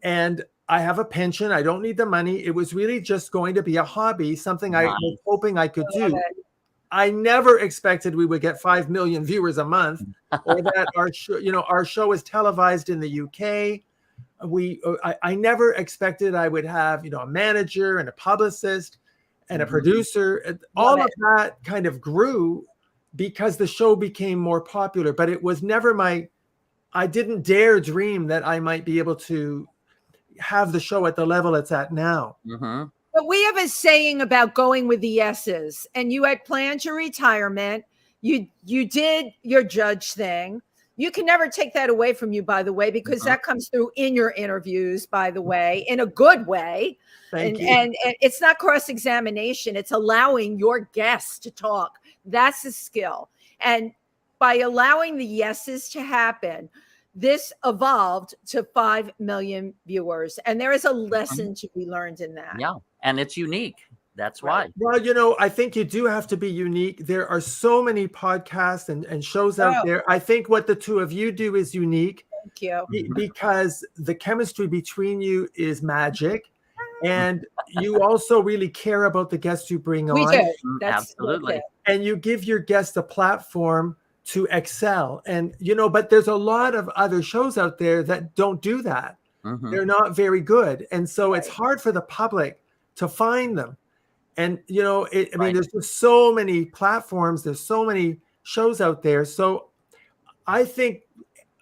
S4: and I have a pension. I don't need the money. It was really just going to be a hobby, something I was hoping I could do. I never expected we would get 5 million viewers a month, or that our show is televised in the UK. I never expected I would have, you know, a manager and a publicist and a producer. All of that kind of grew because the show became more popular, but it was never I didn't dare dream that I might be able to have the show at the level it's at now.
S2: But we have a saying about going with the yeses, and you had planned your retirement. You did your judge thing. You can never take that away from you, by the way, because that comes through in your interviews, by the way, in a good way.
S4: Thank you.
S2: And it's not cross-examination. It's allowing your guests to talk. That's a skill. And by allowing the yeses to happen, this evolved to 5 million viewers. And there is a lesson to be learned in that.
S1: Yeah. And it's unique. That's why.
S4: Well, you know, I think you do have to be unique. There are so many podcasts and shows out there. I think what the two of you do is unique.
S2: Thank you.
S4: Because the chemistry between you is magic. And you also really care about the guests you bring on.
S2: We do.
S1: Absolutely.
S4: And you give your guests a platform to excel. And, you know, but there's a lot of other shows out there that don't do that. They're not very good. And so it's hard for the public to find them. And, you know, I mean, there's just so many platforms. There's so many shows out there. So I think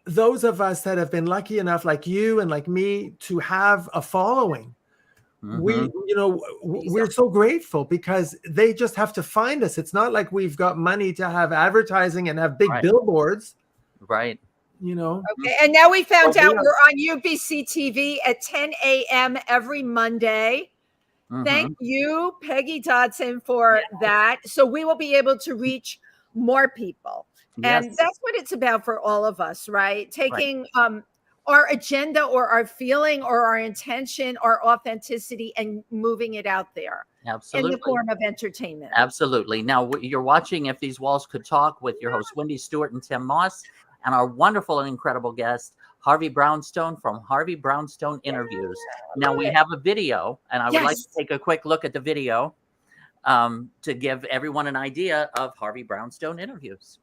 S4: those of us that have been lucky enough, like you and like me, to have a following, we're so grateful because they just have to find us. It's not like we've got money to have advertising and have big billboards.
S1: Right.
S4: you know.
S2: Okay, and now we found
S1: Well,
S2: out we're on UBC TV at 10 a.m. every Monday. Thank you, Peggy Dodson, for that. So we will be able to reach more people. And that's what it's about for all of us, right? Taking our agenda or our feeling or our intention, our authenticity, and moving it out there.
S1: Absolutely.
S2: In the form of entertainment.
S1: Absolutely. Now, you're watching If These Walls Could Talk with your hosts, Wendy Stuart and Tym Moss, and our wonderful and incredible guest, Harvey Brownstone from Harvey Brownstone Interviews. Now, we have a video, and I would like to take a quick look at the video to give everyone an idea of Harvey Brownstone Interviews.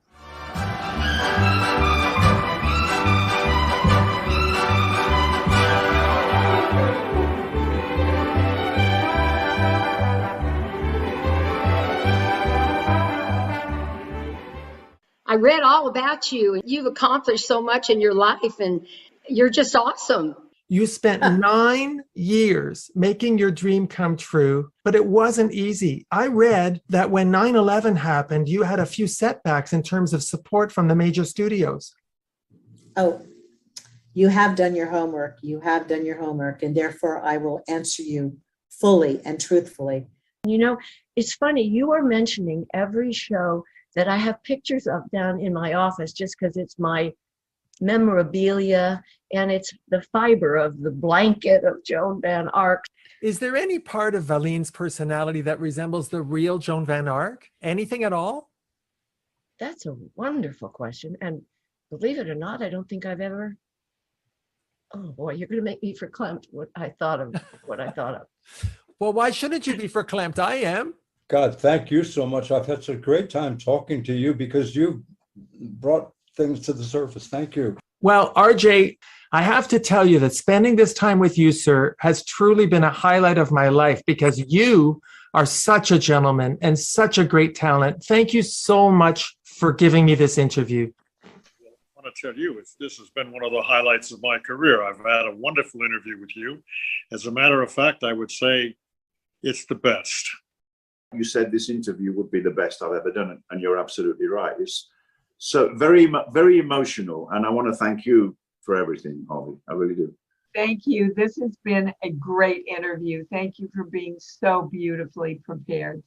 S5: I read all about you, and you've accomplished so much in your life, and you're just awesome.
S4: You spent 9 years making your dream come true, but it wasn't easy. I read that when 9/11 happened, you had a few setbacks in terms of support from the major studios.
S6: Oh, you have done your homework. You have done your homework, and therefore I will answer you fully and truthfully.
S5: You know, it's funny, you are mentioning every show that I have pictures of down in my office just because it's my memorabilia and it's the fiber of the blanket of Joan Van Ark.
S4: Is there any part of Valeen's personality that resembles the real Joan Van Ark? Anything at all?
S5: That's a wonderful question. And believe it or not, I don't think I've ever. Oh boy, you're going to make me verklempt what I thought of.
S4: Well, why shouldn't you be verklempt? I am.
S7: God, thank you so much. I've had such a great time talking to you because you brought things to the surface. Thank you.
S4: Well, RJ, I have to tell you that spending this time with you, sir, has truly been a highlight of my life because you are such a gentleman and such a great talent. Thank you so much for giving me this interview.
S8: I want to tell you, this has been one of the highlights of my career. I've had a wonderful interview with you. As a matter of fact, I would say it's the best.
S9: You said this interview would be the best I've ever done, and you're absolutely right. It's so very, very emotional, and I want to thank you for everything, Harvey. I really do.
S10: Thank you. This has been a great interview. Thank you for being so beautifully prepared.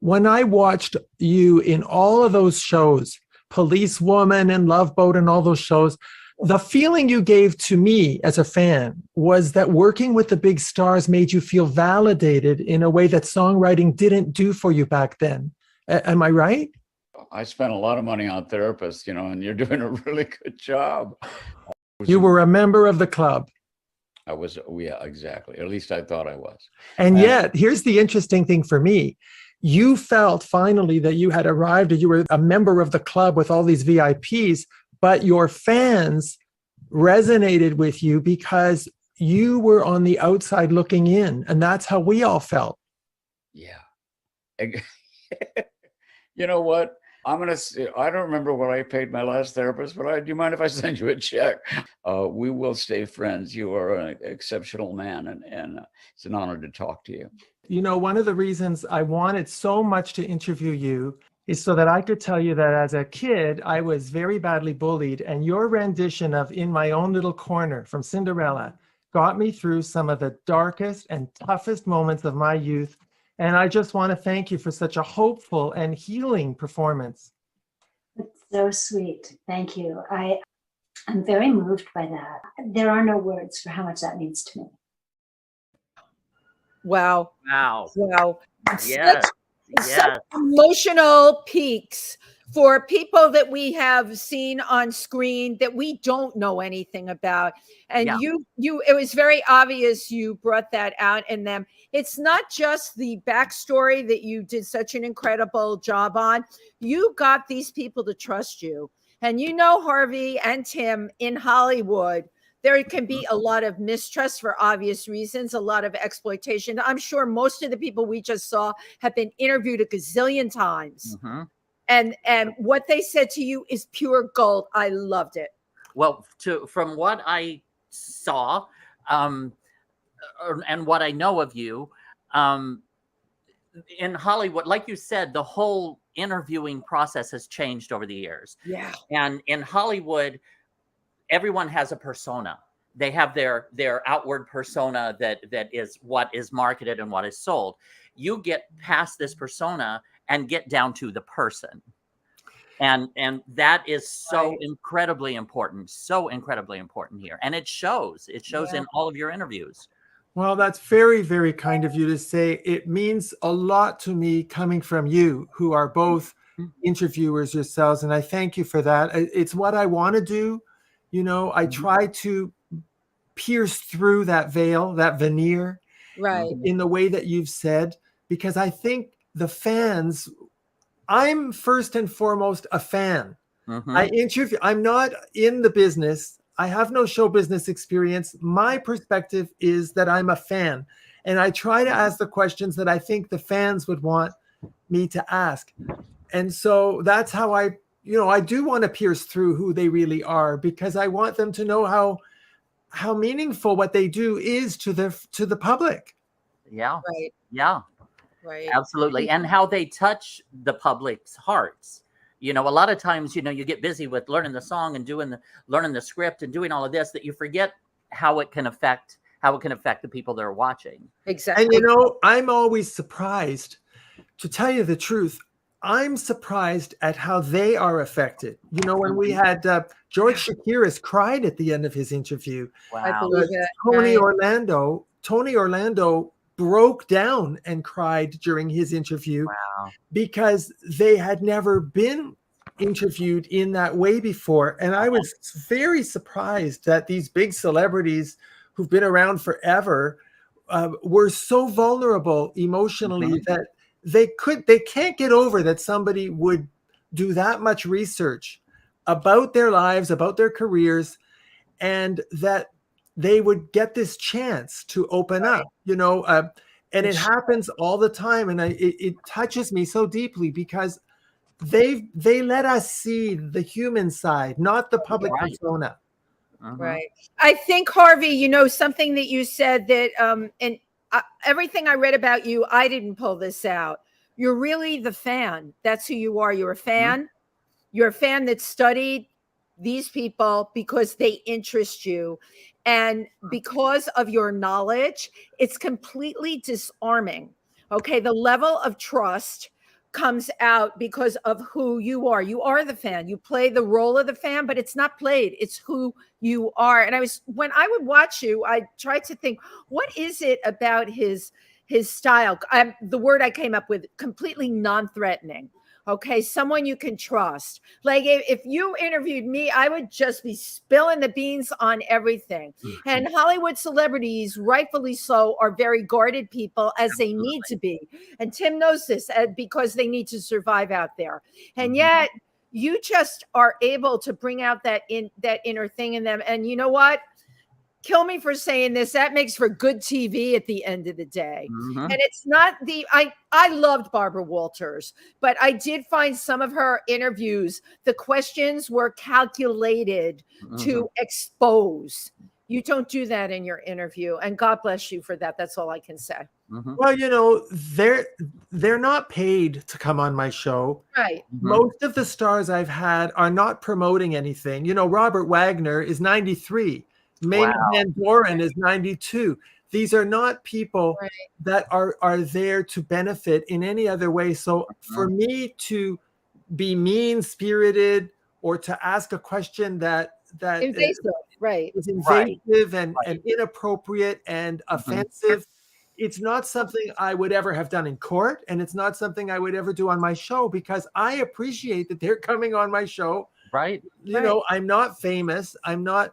S4: When I watched you in all of those shows, Policewoman and Love Boat and all those shows, the feeling you gave to me as a fan was that working with the big stars made you feel validated in a way that songwriting didn't do for you back then. Am I right?
S11: I spent a lot of money on therapists, and you're doing a really good job.
S4: You were a member of the club.
S11: I was, yeah, exactly. At least I thought I was.
S4: And yet, here's the interesting thing for me. You felt finally that you had arrived, or you were a member of the club with all these VIPs, but your fans resonated with you because you were on the outside looking in, and that's how we all felt.
S11: Yeah. You know what? I don't remember what I paid my last therapist, but do you mind if I send you a check? We will stay friends. You are an exceptional man, and it's an honor to talk to you.
S4: You know, one of the reasons I wanted so much to interview you is so that I could tell you that as a kid, I was very badly bullied, and your rendition of In My Own Little Corner from Cinderella got me through some of the darkest and toughest moments of my youth. And I just want to thank you for such a hopeful and healing performance.
S12: It's so sweet. Thank you. I'm very moved by that. There are no words for how much that means to me.
S2: Wow.
S1: Yes.
S2: Such emotional peaks for people that we have seen on screen that we don't know anything about. And it was very obvious you brought that out in them. It's not just the backstory that you did such an incredible job on. You got these people to trust you. And Harvey and Tym, in Hollywood, there can be a lot of mistrust for obvious reasons, a lot of exploitation. I'm sure most of the people we just saw have been interviewed a gazillion times. And what they said to you is pure gold. I loved it.
S1: Well, from what I saw and what I know of you, in Hollywood, like you said, the whole interviewing process has changed over the years.
S2: Yeah.
S1: And in Hollywood, everyone has a persona. They have their outward persona that is what is marketed and what is sold. You get past this persona and get down to the person. And that is so incredibly important here. And it shows in all of your interviews.
S4: Well, that's very, very kind of you to say. It means a lot to me coming from you, who are both interviewers yourselves. And I thank you for that. It's what I want to do. You know, I try to pierce through that veil, that veneer, in the way that you've said, because I think the fans, I'm first and foremost a fan. I'm not in the business. I have no show business experience. My perspective is that I'm a fan, and I try to ask the questions that I think the fans would want me to ask. And so that's how I do want to pierce through who they really are, because I want them to know how meaningful what they do is to the public.
S1: Yeah.
S2: Right.
S1: Yeah.
S2: Right.
S1: Absolutely. And how they touch the public's hearts. You know, a lot of times, you know, you get busy with learning the song and learning the script and doing all of this, that you forget how it can affect the people that are watching.
S2: Exactly.
S4: And, you know, I'm always surprised, to tell you the truth. I'm surprised at how they are affected. You know, when we had George Shakiris cried at the end of his interview.
S1: Wow.
S2: I believe it.
S4: Tony Orlando broke down and cried during his interview.
S1: Wow.
S4: Because they had never been interviewed in that way before. And I was very surprised that these big celebrities who've been around forever were so vulnerable emotionally that they can't get over that somebody would do that much research about their lives, about their careers, and that they would get this chance to open up, you know, and it happens all the time. And it touches me so deeply, because they let us see the human side, not the public persona.
S2: Right. I think, Harvey, you know, something that you said that, and everything I read about you, I didn't pull this out. You're really the fan. That's who you are. You're a fan. You're a fan that studied these people because they interest you. And because of your knowledge, it's completely disarming. Okay. The level of trust comes out because of who you are. You are the fan. You play the role of the fan, but it's not played. It's who you are. And when I would watch you, I tried to think, what is it about his style? The word I came up with, completely non-threatening. Okay, someone you can trust. Like if you interviewed me, I would just be spilling the beans on everything. And Hollywood celebrities, rightfully so, are very guarded people, as they need to be. And Tim knows this because they need to survive out there. And yet you just are able to bring out that inner thing in them. And you know what? Kill me for saying this. That makes for good TV at the end of the day. And it's not I loved Barbara Walters, but I did find some of her interviews, the questions were calculated to expose. You don't do that in your interview, and God bless you for that. That's all I can say.
S4: Well, you know, they're not paid to come on my show.
S2: Right.
S4: Most of the stars I've had are not promoting anything. You know, Robert Wagner is 93. Mamie Van Doren is 92. These are not people that are there to benefit in any other way. So for me to be mean-spirited or to ask a question that
S2: invasive,
S4: is invasive and inappropriate and offensive, it's not something I would ever have done in court, and it's not something I would ever do on my show, because I appreciate that they're coming on my show.
S1: Right.
S4: You know, I'm not famous. I'm not.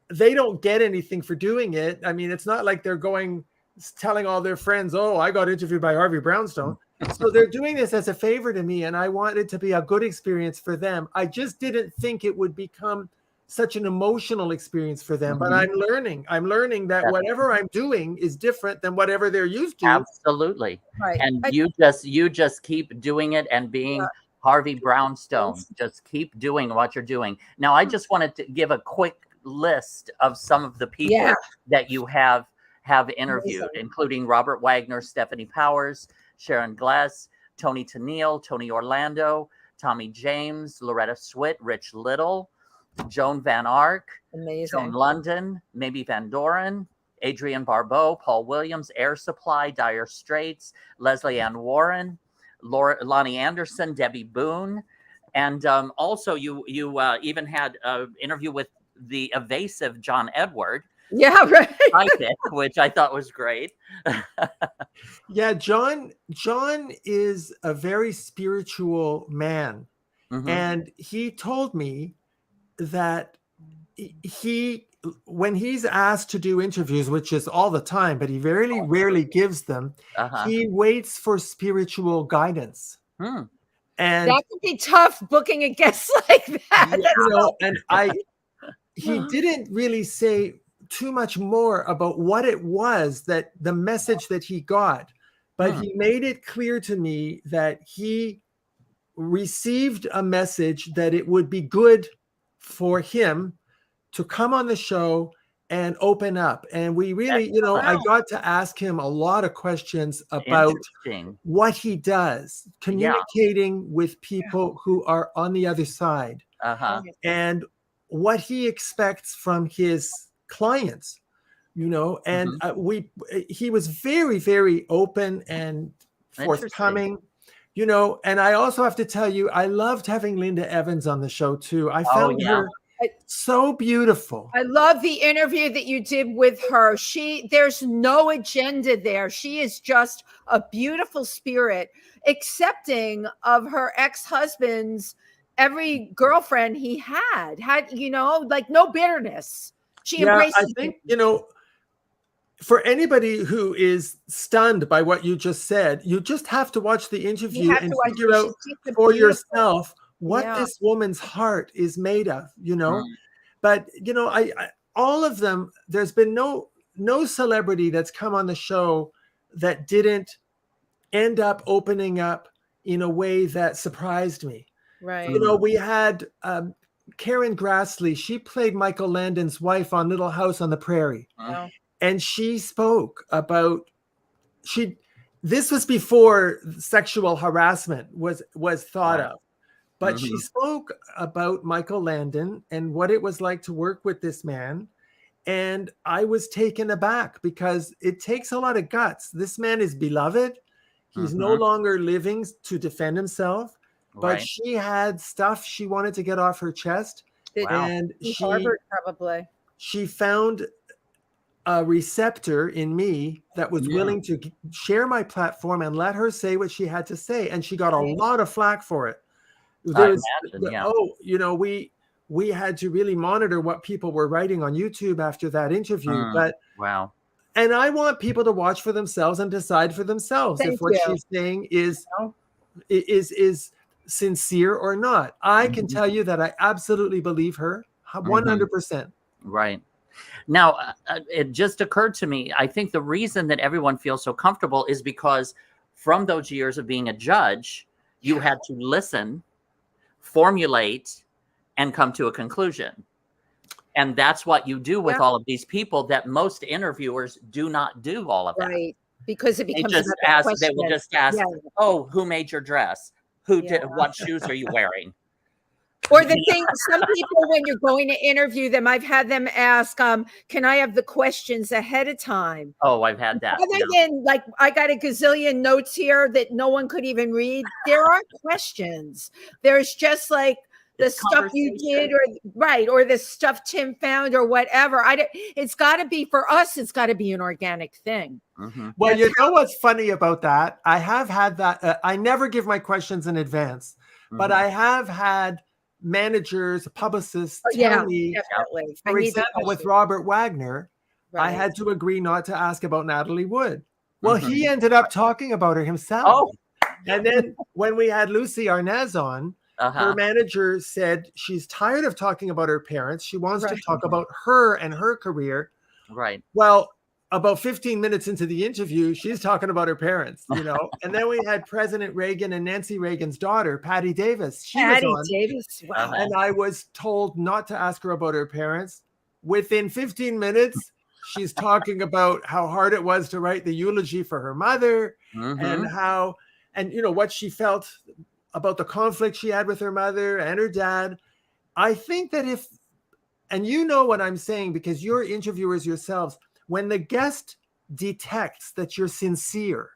S4: They don't get anything for doing it. I mean, it's not like they're telling all their friends, oh, I got interviewed by Harvey Brownstone. So they're doing this as a favor to me, and I want it to be a good experience for them. I just didn't think it would become such an emotional experience for them, but I'm learning that whatever I'm doing is different than whatever they're used to.
S1: Absolutely.
S2: Right.
S1: And you just keep doing it and being Harvey Brownstone. Just keep doing what you're doing. Now, I just wanted to give a quick list of some of the people that you have interviewed, including Robert Wagner, Stephanie Powers, Sharon Glass, Tony Tennille, Tony Orlando, Tommy James, Loretta Swit, Rich Little, Joan Van Ark,
S2: Amazing.
S1: Joan London, Mamie Van Doren, Adrienne Barbeau, Paul Williams, Air Supply, Dire Straits, Leslie Ann Warren, Lonnie Anderson, Debbie Boone. And also you even had an interview with the evasive John Edward.
S2: Yeah, right.
S1: Which I thought was great.
S4: Yeah, John is a very spiritual man.
S1: Mhm.
S4: And he told me that when he's asked to do interviews, which is all the time, but he very rarely gives them, he waits for spiritual guidance. And
S2: that could be tough, booking a guest like that.
S4: You know, and he didn't really say too much more about what it was, that the message that he got, but he made it clear to me that he received a message that it would be good for him to come on the show and open up. And we really, you know, I got to ask him a lot of questions about what he does, communicating with people who are on the other side, and what he expects from his clients, you know. And he was very, very open and forthcoming, you know. And I also have to tell you, I loved having Linda Evans on the show too. I found her so beautiful.
S2: I love the interview that you did with her. There's no agenda there. She is just a beautiful spirit, accepting of her ex-husband's every girlfriend he had, you know, like no bitterness. She embraced.
S4: I think, you know, for anybody who is stunned by what you just said, you just have to watch the interview and figure out for yourself what this woman's heart is made of, you know. But, you know, I all of them, there's been no celebrity that's come on the show that didn't end up opening up in a way that surprised me.
S2: Right.
S4: You know, we had Karen Grassley. She played Michael Landon's wife on Little House on the Prairie. And she spoke about, this was before sexual harassment was thought of. But she spoke about Michael Landon and what it was like to work with this man. And I was taken aback because it takes a lot of guts. This man is beloved. He's no longer living to defend himself, but she had stuff she wanted to get off her chest. And she found a receptor in me that was willing to share my platform and let her say what she had to say. And she got a lot of flack for it. You know, we had to really monitor what people were writing on YouTube after that interview. But and I want people to watch for themselves and decide for themselves if what she's saying is sincere or not. I can tell you that I absolutely believe her 100%.
S1: Right. Now, it just occurred to me, I think the reason that everyone feels so comfortable is because from those years of being a judge, you had to listen, formulate, and come to a conclusion. And that's what you do with all of these people that most interviewers do not do all of that.
S2: Right. Because it becomes
S1: they will just ask, oh, who made your dress? Who did, what shoes are you wearing?
S2: Or the thing, some people, when you're going to interview them, I've had them ask, can I have the questions ahead of time?
S1: Oh, I've had that.
S2: Other than, like, I got a gazillion notes here that no one could even read. There aren't questions. There's just like the stuff you did, or the stuff Tim found, or whatever. It's got to be, for us, it's got to be an organic thing.
S4: Well, you know what's funny about that? I have had that. I never give my questions in advance, but I have had managers, publicists tell me, for example, with Robert Wagner, I had to agree not to ask about Natalie Wood. Well, he ended up talking about her himself. And then when we had Lucy Arnaz on, her manager said she's tired of talking about her parents. She wants to talk about her and her career. Well, about 15 minutes into the interview, she's talking about her parents, you know. And then we had President Reagan and Nancy Reagan's daughter, Patty Davis. She was on. And I was told not to ask her about her parents. Within 15 minutes, she's talking about how hard it was to write the eulogy for her mother, and how, and you know, what she felt about the conflict she had with her mother and her dad. I think that if and you know what I'm saying because you're interviewers yourselves, when the guest detects that you're sincere,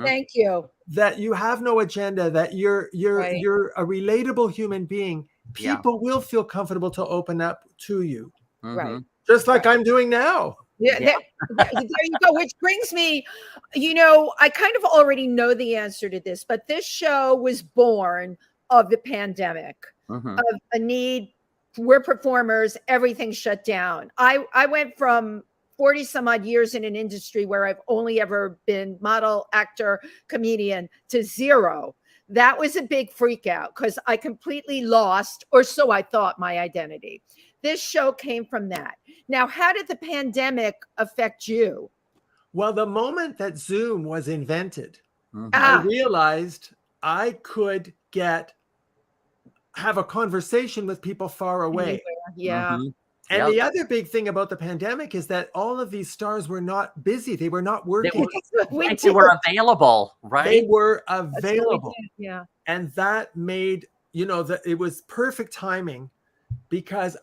S2: Thank you,
S4: that you have no agenda, that you're a relatable human being, people will feel comfortable to open up to you.
S2: right?
S4: Just like I'm doing now.
S2: Yeah, there you go. Which brings me, I kind of already know the answer to this, but this show was born of the pandemic, of a need. We're performers, everything shut down. I went from 40 some odd years in an industry where I've only ever been model, actor, comedian to zero. That was a big freak out because I completely lost, or so I thought, my identity. This show came from that. Now, how did the pandemic affect you?
S4: Well, the moment that Zoom was invented, I realized I could have a conversation with people far away.
S2: Yeah.
S4: And the other big thing about the pandemic is that all of these stars were not busy. They were not working.
S1: They were available, right?
S4: They were available.
S2: Yeah.
S4: And that made, it was perfect timing because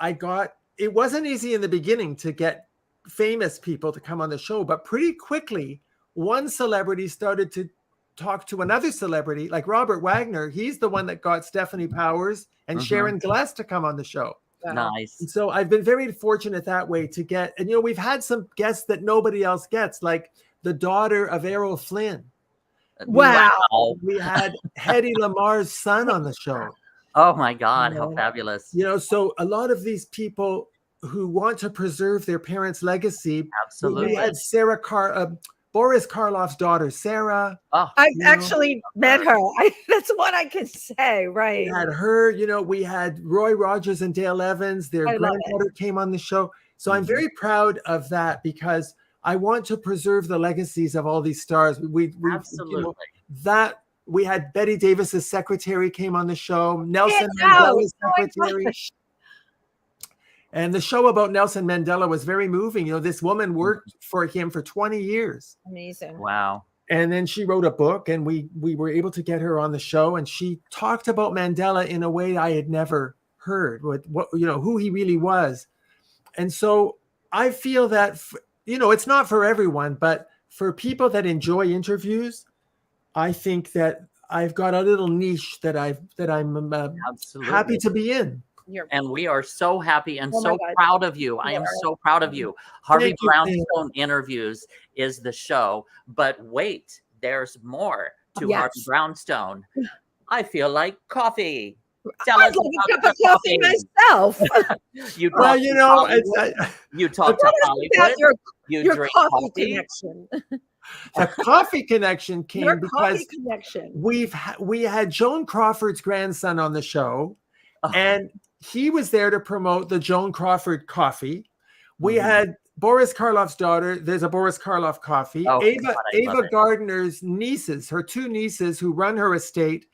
S4: it wasn't easy in the beginning to get famous people to come on the show, but pretty quickly, one celebrity started to talk to another celebrity, like Robert Wagner. He's the one that got Stephanie Powers and Sharon Gless to come on the show.
S1: Nice.
S4: And so I've been very fortunate that way to get, and we've had some guests that nobody else gets, like the daughter of Errol Flynn.
S2: Wow.
S4: We had Hedy Lamar's son on the show.
S1: Oh my God, how fabulous.
S4: So a lot of these people who want to preserve their parents' legacy.
S1: Absolutely.
S4: We had Boris Karloff's daughter, Sarah.
S2: I've actually met her. That's what I can say, right?
S4: We had her, we had Roy Rogers and Dale Evans. Their granddaughter came on the show. So I'm very proud of that because I want to preserve the legacies of all these stars. We absolutely. We had Betty Davis's secretary came on the show, Nelson Mandela's secretary. And the show about Nelson Mandela was very moving. This woman worked for him for 20 years.
S2: Amazing.
S1: Wow.
S4: And then she wrote a book and we were able to get her on the show. And she talked about Mandela in a way I had never heard, who he really was. And so I feel that, it's not for everyone, but for people that enjoy interviews, I think that I've got a little niche that I'm happy to be in.
S1: And we are so happy and so proud of you. I am so proud of you. Harvey Brownstone Interviews is the show. But wait, there's more to Harvey Brownstone. I feel like coffee. Tell us
S2: about a cup of coffee myself.
S1: You talk to Hollywood. You drink coffee
S2: connection.
S4: The coffee connection came because we had Joan Crawford's grandson on the show, and he was there to promote the Joan Crawford coffee. We had Boris Karloff's daughter. There's a Boris Karloff coffee. Ava Gardner's nieces, her two nieces who run her estate,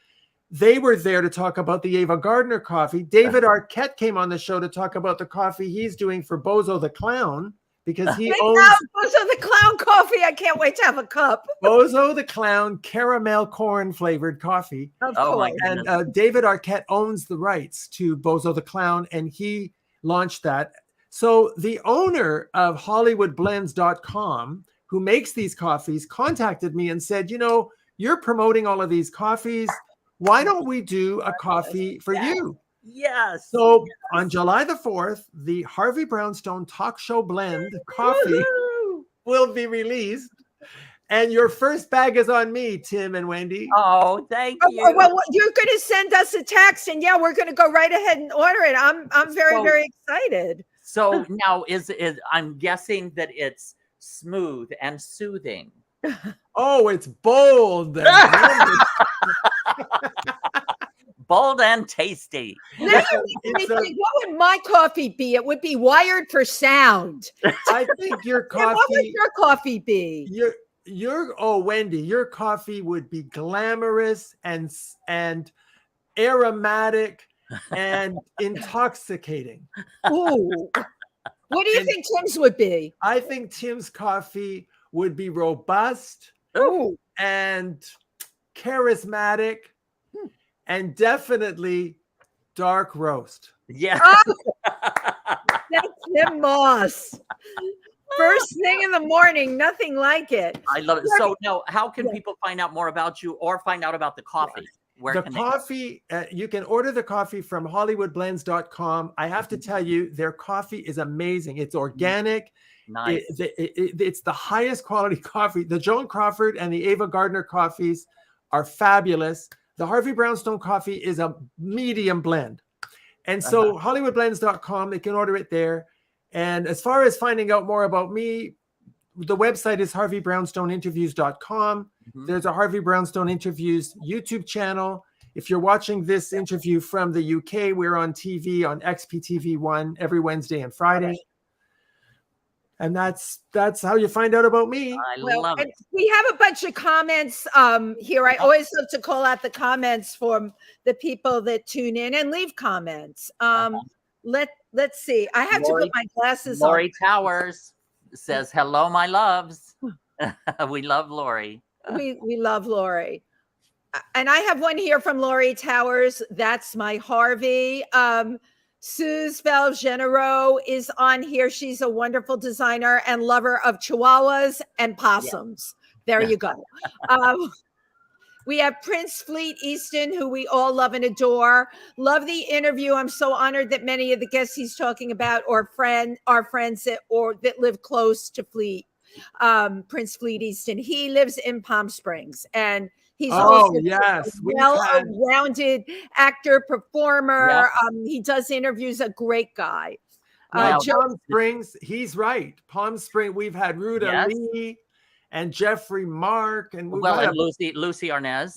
S4: they were there to talk about the Ava Gardner coffee. David Arquette came on the show to talk about the coffee he's doing for Bozo the Clown because he owns
S2: Bozo the Clown coffee. I can't wait to have a cup.
S4: Bozo the Clown caramel corn flavored coffee.
S1: Oh my goodness.
S4: And David Arquette owns the rights to Bozo the Clown, and he launched that. So the owner of HollywoodBlends.com, who makes these coffees, contacted me and said, you're promoting all of these coffees. Why don't we do a coffee for you?
S1: Yes.
S4: So on July the 4th, the Harvey Brownstone Talk Show Blend coffee will be released. And your first bag is on me, Tim and Wendy.
S1: Oh, thank you.
S2: Well, you're going to send us a text, and we're going to go right ahead and order it. I'm very, very excited.
S1: So now I'm guessing that it's smooth and soothing.
S4: Oh, it's bold.
S1: Bold and tasty.
S2: Now you make me think, what would my coffee be? It would be wired for sound.
S4: I think your coffee.
S2: What would your coffee be?
S4: Wendy, your coffee would be glamorous and aromatic and intoxicating.
S2: Ooh. What do you think Tim's would be?
S4: I think Tim's coffee would be robust and charismatic and definitely dark roast.
S1: Yeah.
S2: Tim Moss. First thing in the morning, nothing like it.
S1: I love it. So now, how can people find out more about you or find out about the coffee? Where
S4: the
S1: can
S4: coffee, you can order the coffee from hollywoodblends.com. I have to tell you, their coffee is amazing. It's organic.
S1: Nice.
S4: It's the highest quality coffee. The Joan Crawford and the Ava Gardner coffees are fabulous. The Harvey Brownstone coffee is a medium blend. And so hollywoodblends.com, they can order it there. And as far as finding out more about me, the website is harveybrownstoneinterviews.com. There's a Harvey Brownstone Interviews YouTube channel. If you're watching this interview from the UK, we're on TV on XPTV1 every Wednesday and Friday. And that's how you find out about me.
S1: I love it.
S2: We have a bunch of comments here. I always love to call out the comments from the people that tune in and leave comments. Let's see. I have to put my glasses on.
S1: Lori Towers says, hello, my loves. We love Lori.
S2: We love Lori. And I have one here from Lori Towers. That's my Harvey. Suze Valgenero is on here. She's a wonderful designer and lover of chihuahuas and possums. There you go. We have Prince Fleet Easton, who we all love and adore. Love the interview. I'm so honored that many of the guests he's talking about are friends that live close to Fleet. Prince Fleet Easton. He lives in Palm Springs, and he's also a well-rounded actor, performer. He does interviews. A great guy.
S4: Palm Springs. He's right. Palm Springs. We've had Ruta Lee and Jeffrey Mark, and
S1: Lucy Arnaz,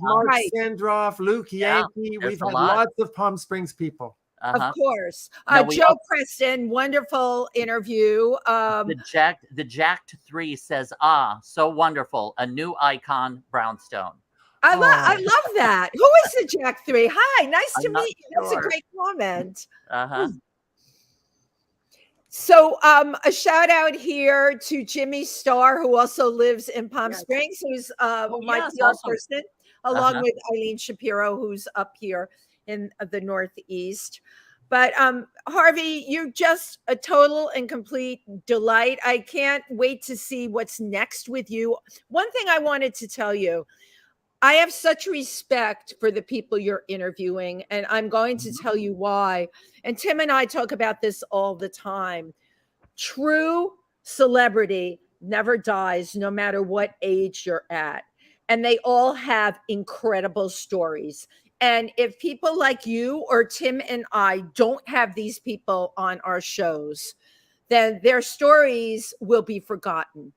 S4: Mark Sandroff, Luke Yankee. We've had lots of Palm Springs people.
S2: Of course. Joe Preston, wonderful interview.
S1: The Jacked 3 says, so wonderful. A new icon, Brownstone.
S2: I love that. Who is the Jack 3? Hi, nice to meet you. That's a great comment. So a shout out here to Jimmy Starr, who also lives in Palm Springs, who's my PR person, along with Eileen Shapiro, who's up here in the Northeast. But Harvey, you're just a total and complete delight. I can't wait to see what's next with you. One thing I wanted to tell you, I have such respect for the people you're interviewing, and I'm going to tell you why. And Tim and I talk about this all the time. True celebrity never dies, no matter what age you're at. And they all have incredible stories. And if people like you or Tim and I don't have these people on our shows, then their stories will be forgotten.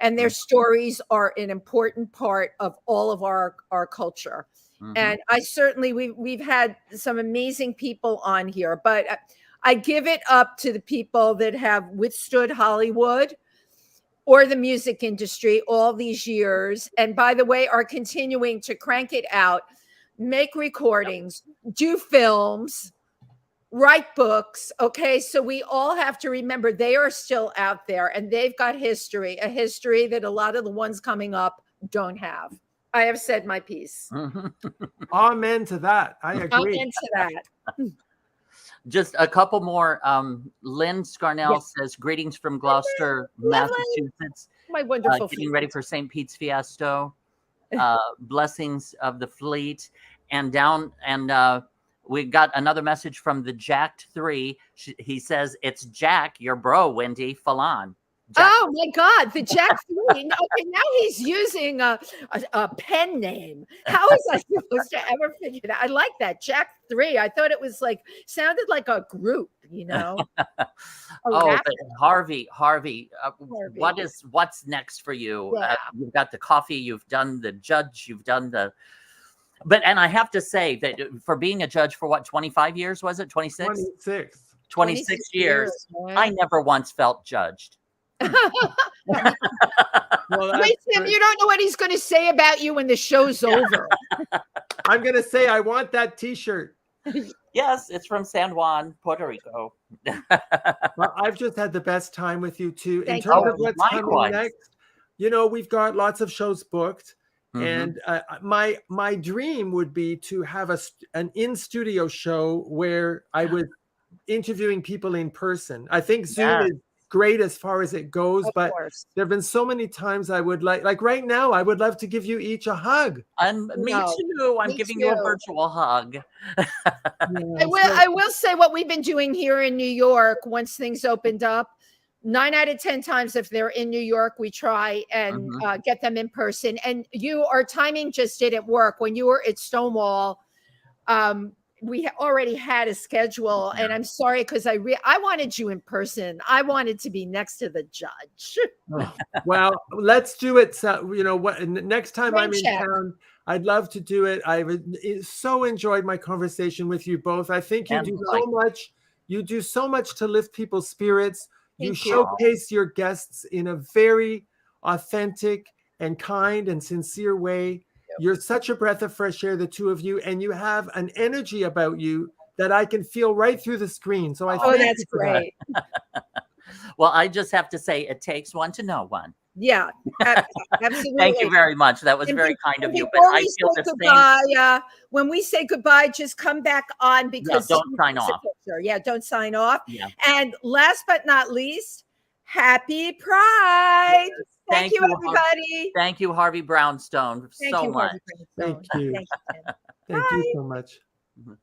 S2: And their stories are an important part of all of our culture. And I certainly, we've had some amazing people on here, but I give it up to the people that have withstood Hollywood or the music industry all these years. And by the way, are continuing to crank it out, make recordings, do films, write books. Okay. So we all have to remember they are still out there and they've got history, a history that a lot of the ones coming up don't have. I have said my piece.
S4: Amen to that. I agree.
S2: Amen to that.
S1: Just a couple more. Lynn Scarnell says, greetings from Gloucester, Massachusetts.
S2: My wonderful
S1: getting ready for St. Pete's Fiesta. Blessings of the Fleet. And we got another message from the Jacked 3. He says, it's Jack, your bro, Wendy Fallon. Jack.
S2: Oh my God, the Jack 3. Okay, now he's using a pen name. How was I supposed to ever figure that? I like that, Jack 3. I thought it was sounded like a group, you know.
S1: But Harvey, what's next for you?
S2: Yeah.
S1: You've got the coffee, you've done the judge, you've done the. And I have to say that for being a judge for what, 25 years, was it? 26? 26 years. I never once felt judged.
S2: Wait, Tim, you don't know what he's going to say about you when the show's over.
S4: I'm going to say, I want that T-shirt.
S1: Yes, it's from San Juan, Puerto Rico.
S4: Well, I've just had the best time with you too.
S2: Thank
S4: In terms
S2: you.
S4: of what's coming next, we've got lots of shows booked. And my dream would be to have an in-studio show where I would interviewing people in person. I think Zoom
S1: Yeah.
S4: is great as far as it goes,
S2: Of
S4: but
S2: course.
S4: there have been so many times I would like right now, I would love to give you each a hug.
S1: Me
S2: No,
S1: too. I'm
S2: me
S1: giving you a
S2: too.
S1: virtual hug.
S2: I will say what we've been doing here in New York once things opened up. 9 out of 10 times, if they're in New York, we try and get them in person. And our timing just didn't work. When you were at Stonewall, we already had a schedule, and I'm sorry because I wanted you in person. I wanted to be next to the judge.
S4: Well, let's do it. So, you know what? Next time
S2: Rain
S4: I'm in
S2: check.
S4: town, I'd love to do it. I've so enjoyed my conversation with you both. I think you
S1: And
S4: do so much. You do so much to lift people's spirits. You
S2: Thank you.
S4: showcase your guests in a very authentic and kind and sincere way. You're such a breath of fresh air, the two of you, and you have an energy about you that I can feel right through the screen. So I thank
S2: That's
S4: you for that.
S2: great.
S1: Well, I just have to say, it takes one to know one.
S2: Yeah, absolutely.
S1: Thank you very much. That was
S2: And
S1: very kind of you. But
S2: before
S1: I
S2: we
S1: feel
S2: say
S1: the same.
S2: goodbye, when we say goodbye, just come back on because
S1: don't sign
S2: it's a
S1: off.
S2: picture. Yeah, don't sign off.
S1: Yeah.
S2: And last but not least, happy Pride. Thank you, everybody.
S1: Thank you, Harvey Brownstone,
S2: Thank
S1: so
S2: you,
S1: much.
S2: Harvey Brownstone.
S4: Thank you.
S2: Thank you, Tim.
S4: Thank you so much.
S1: Mhm.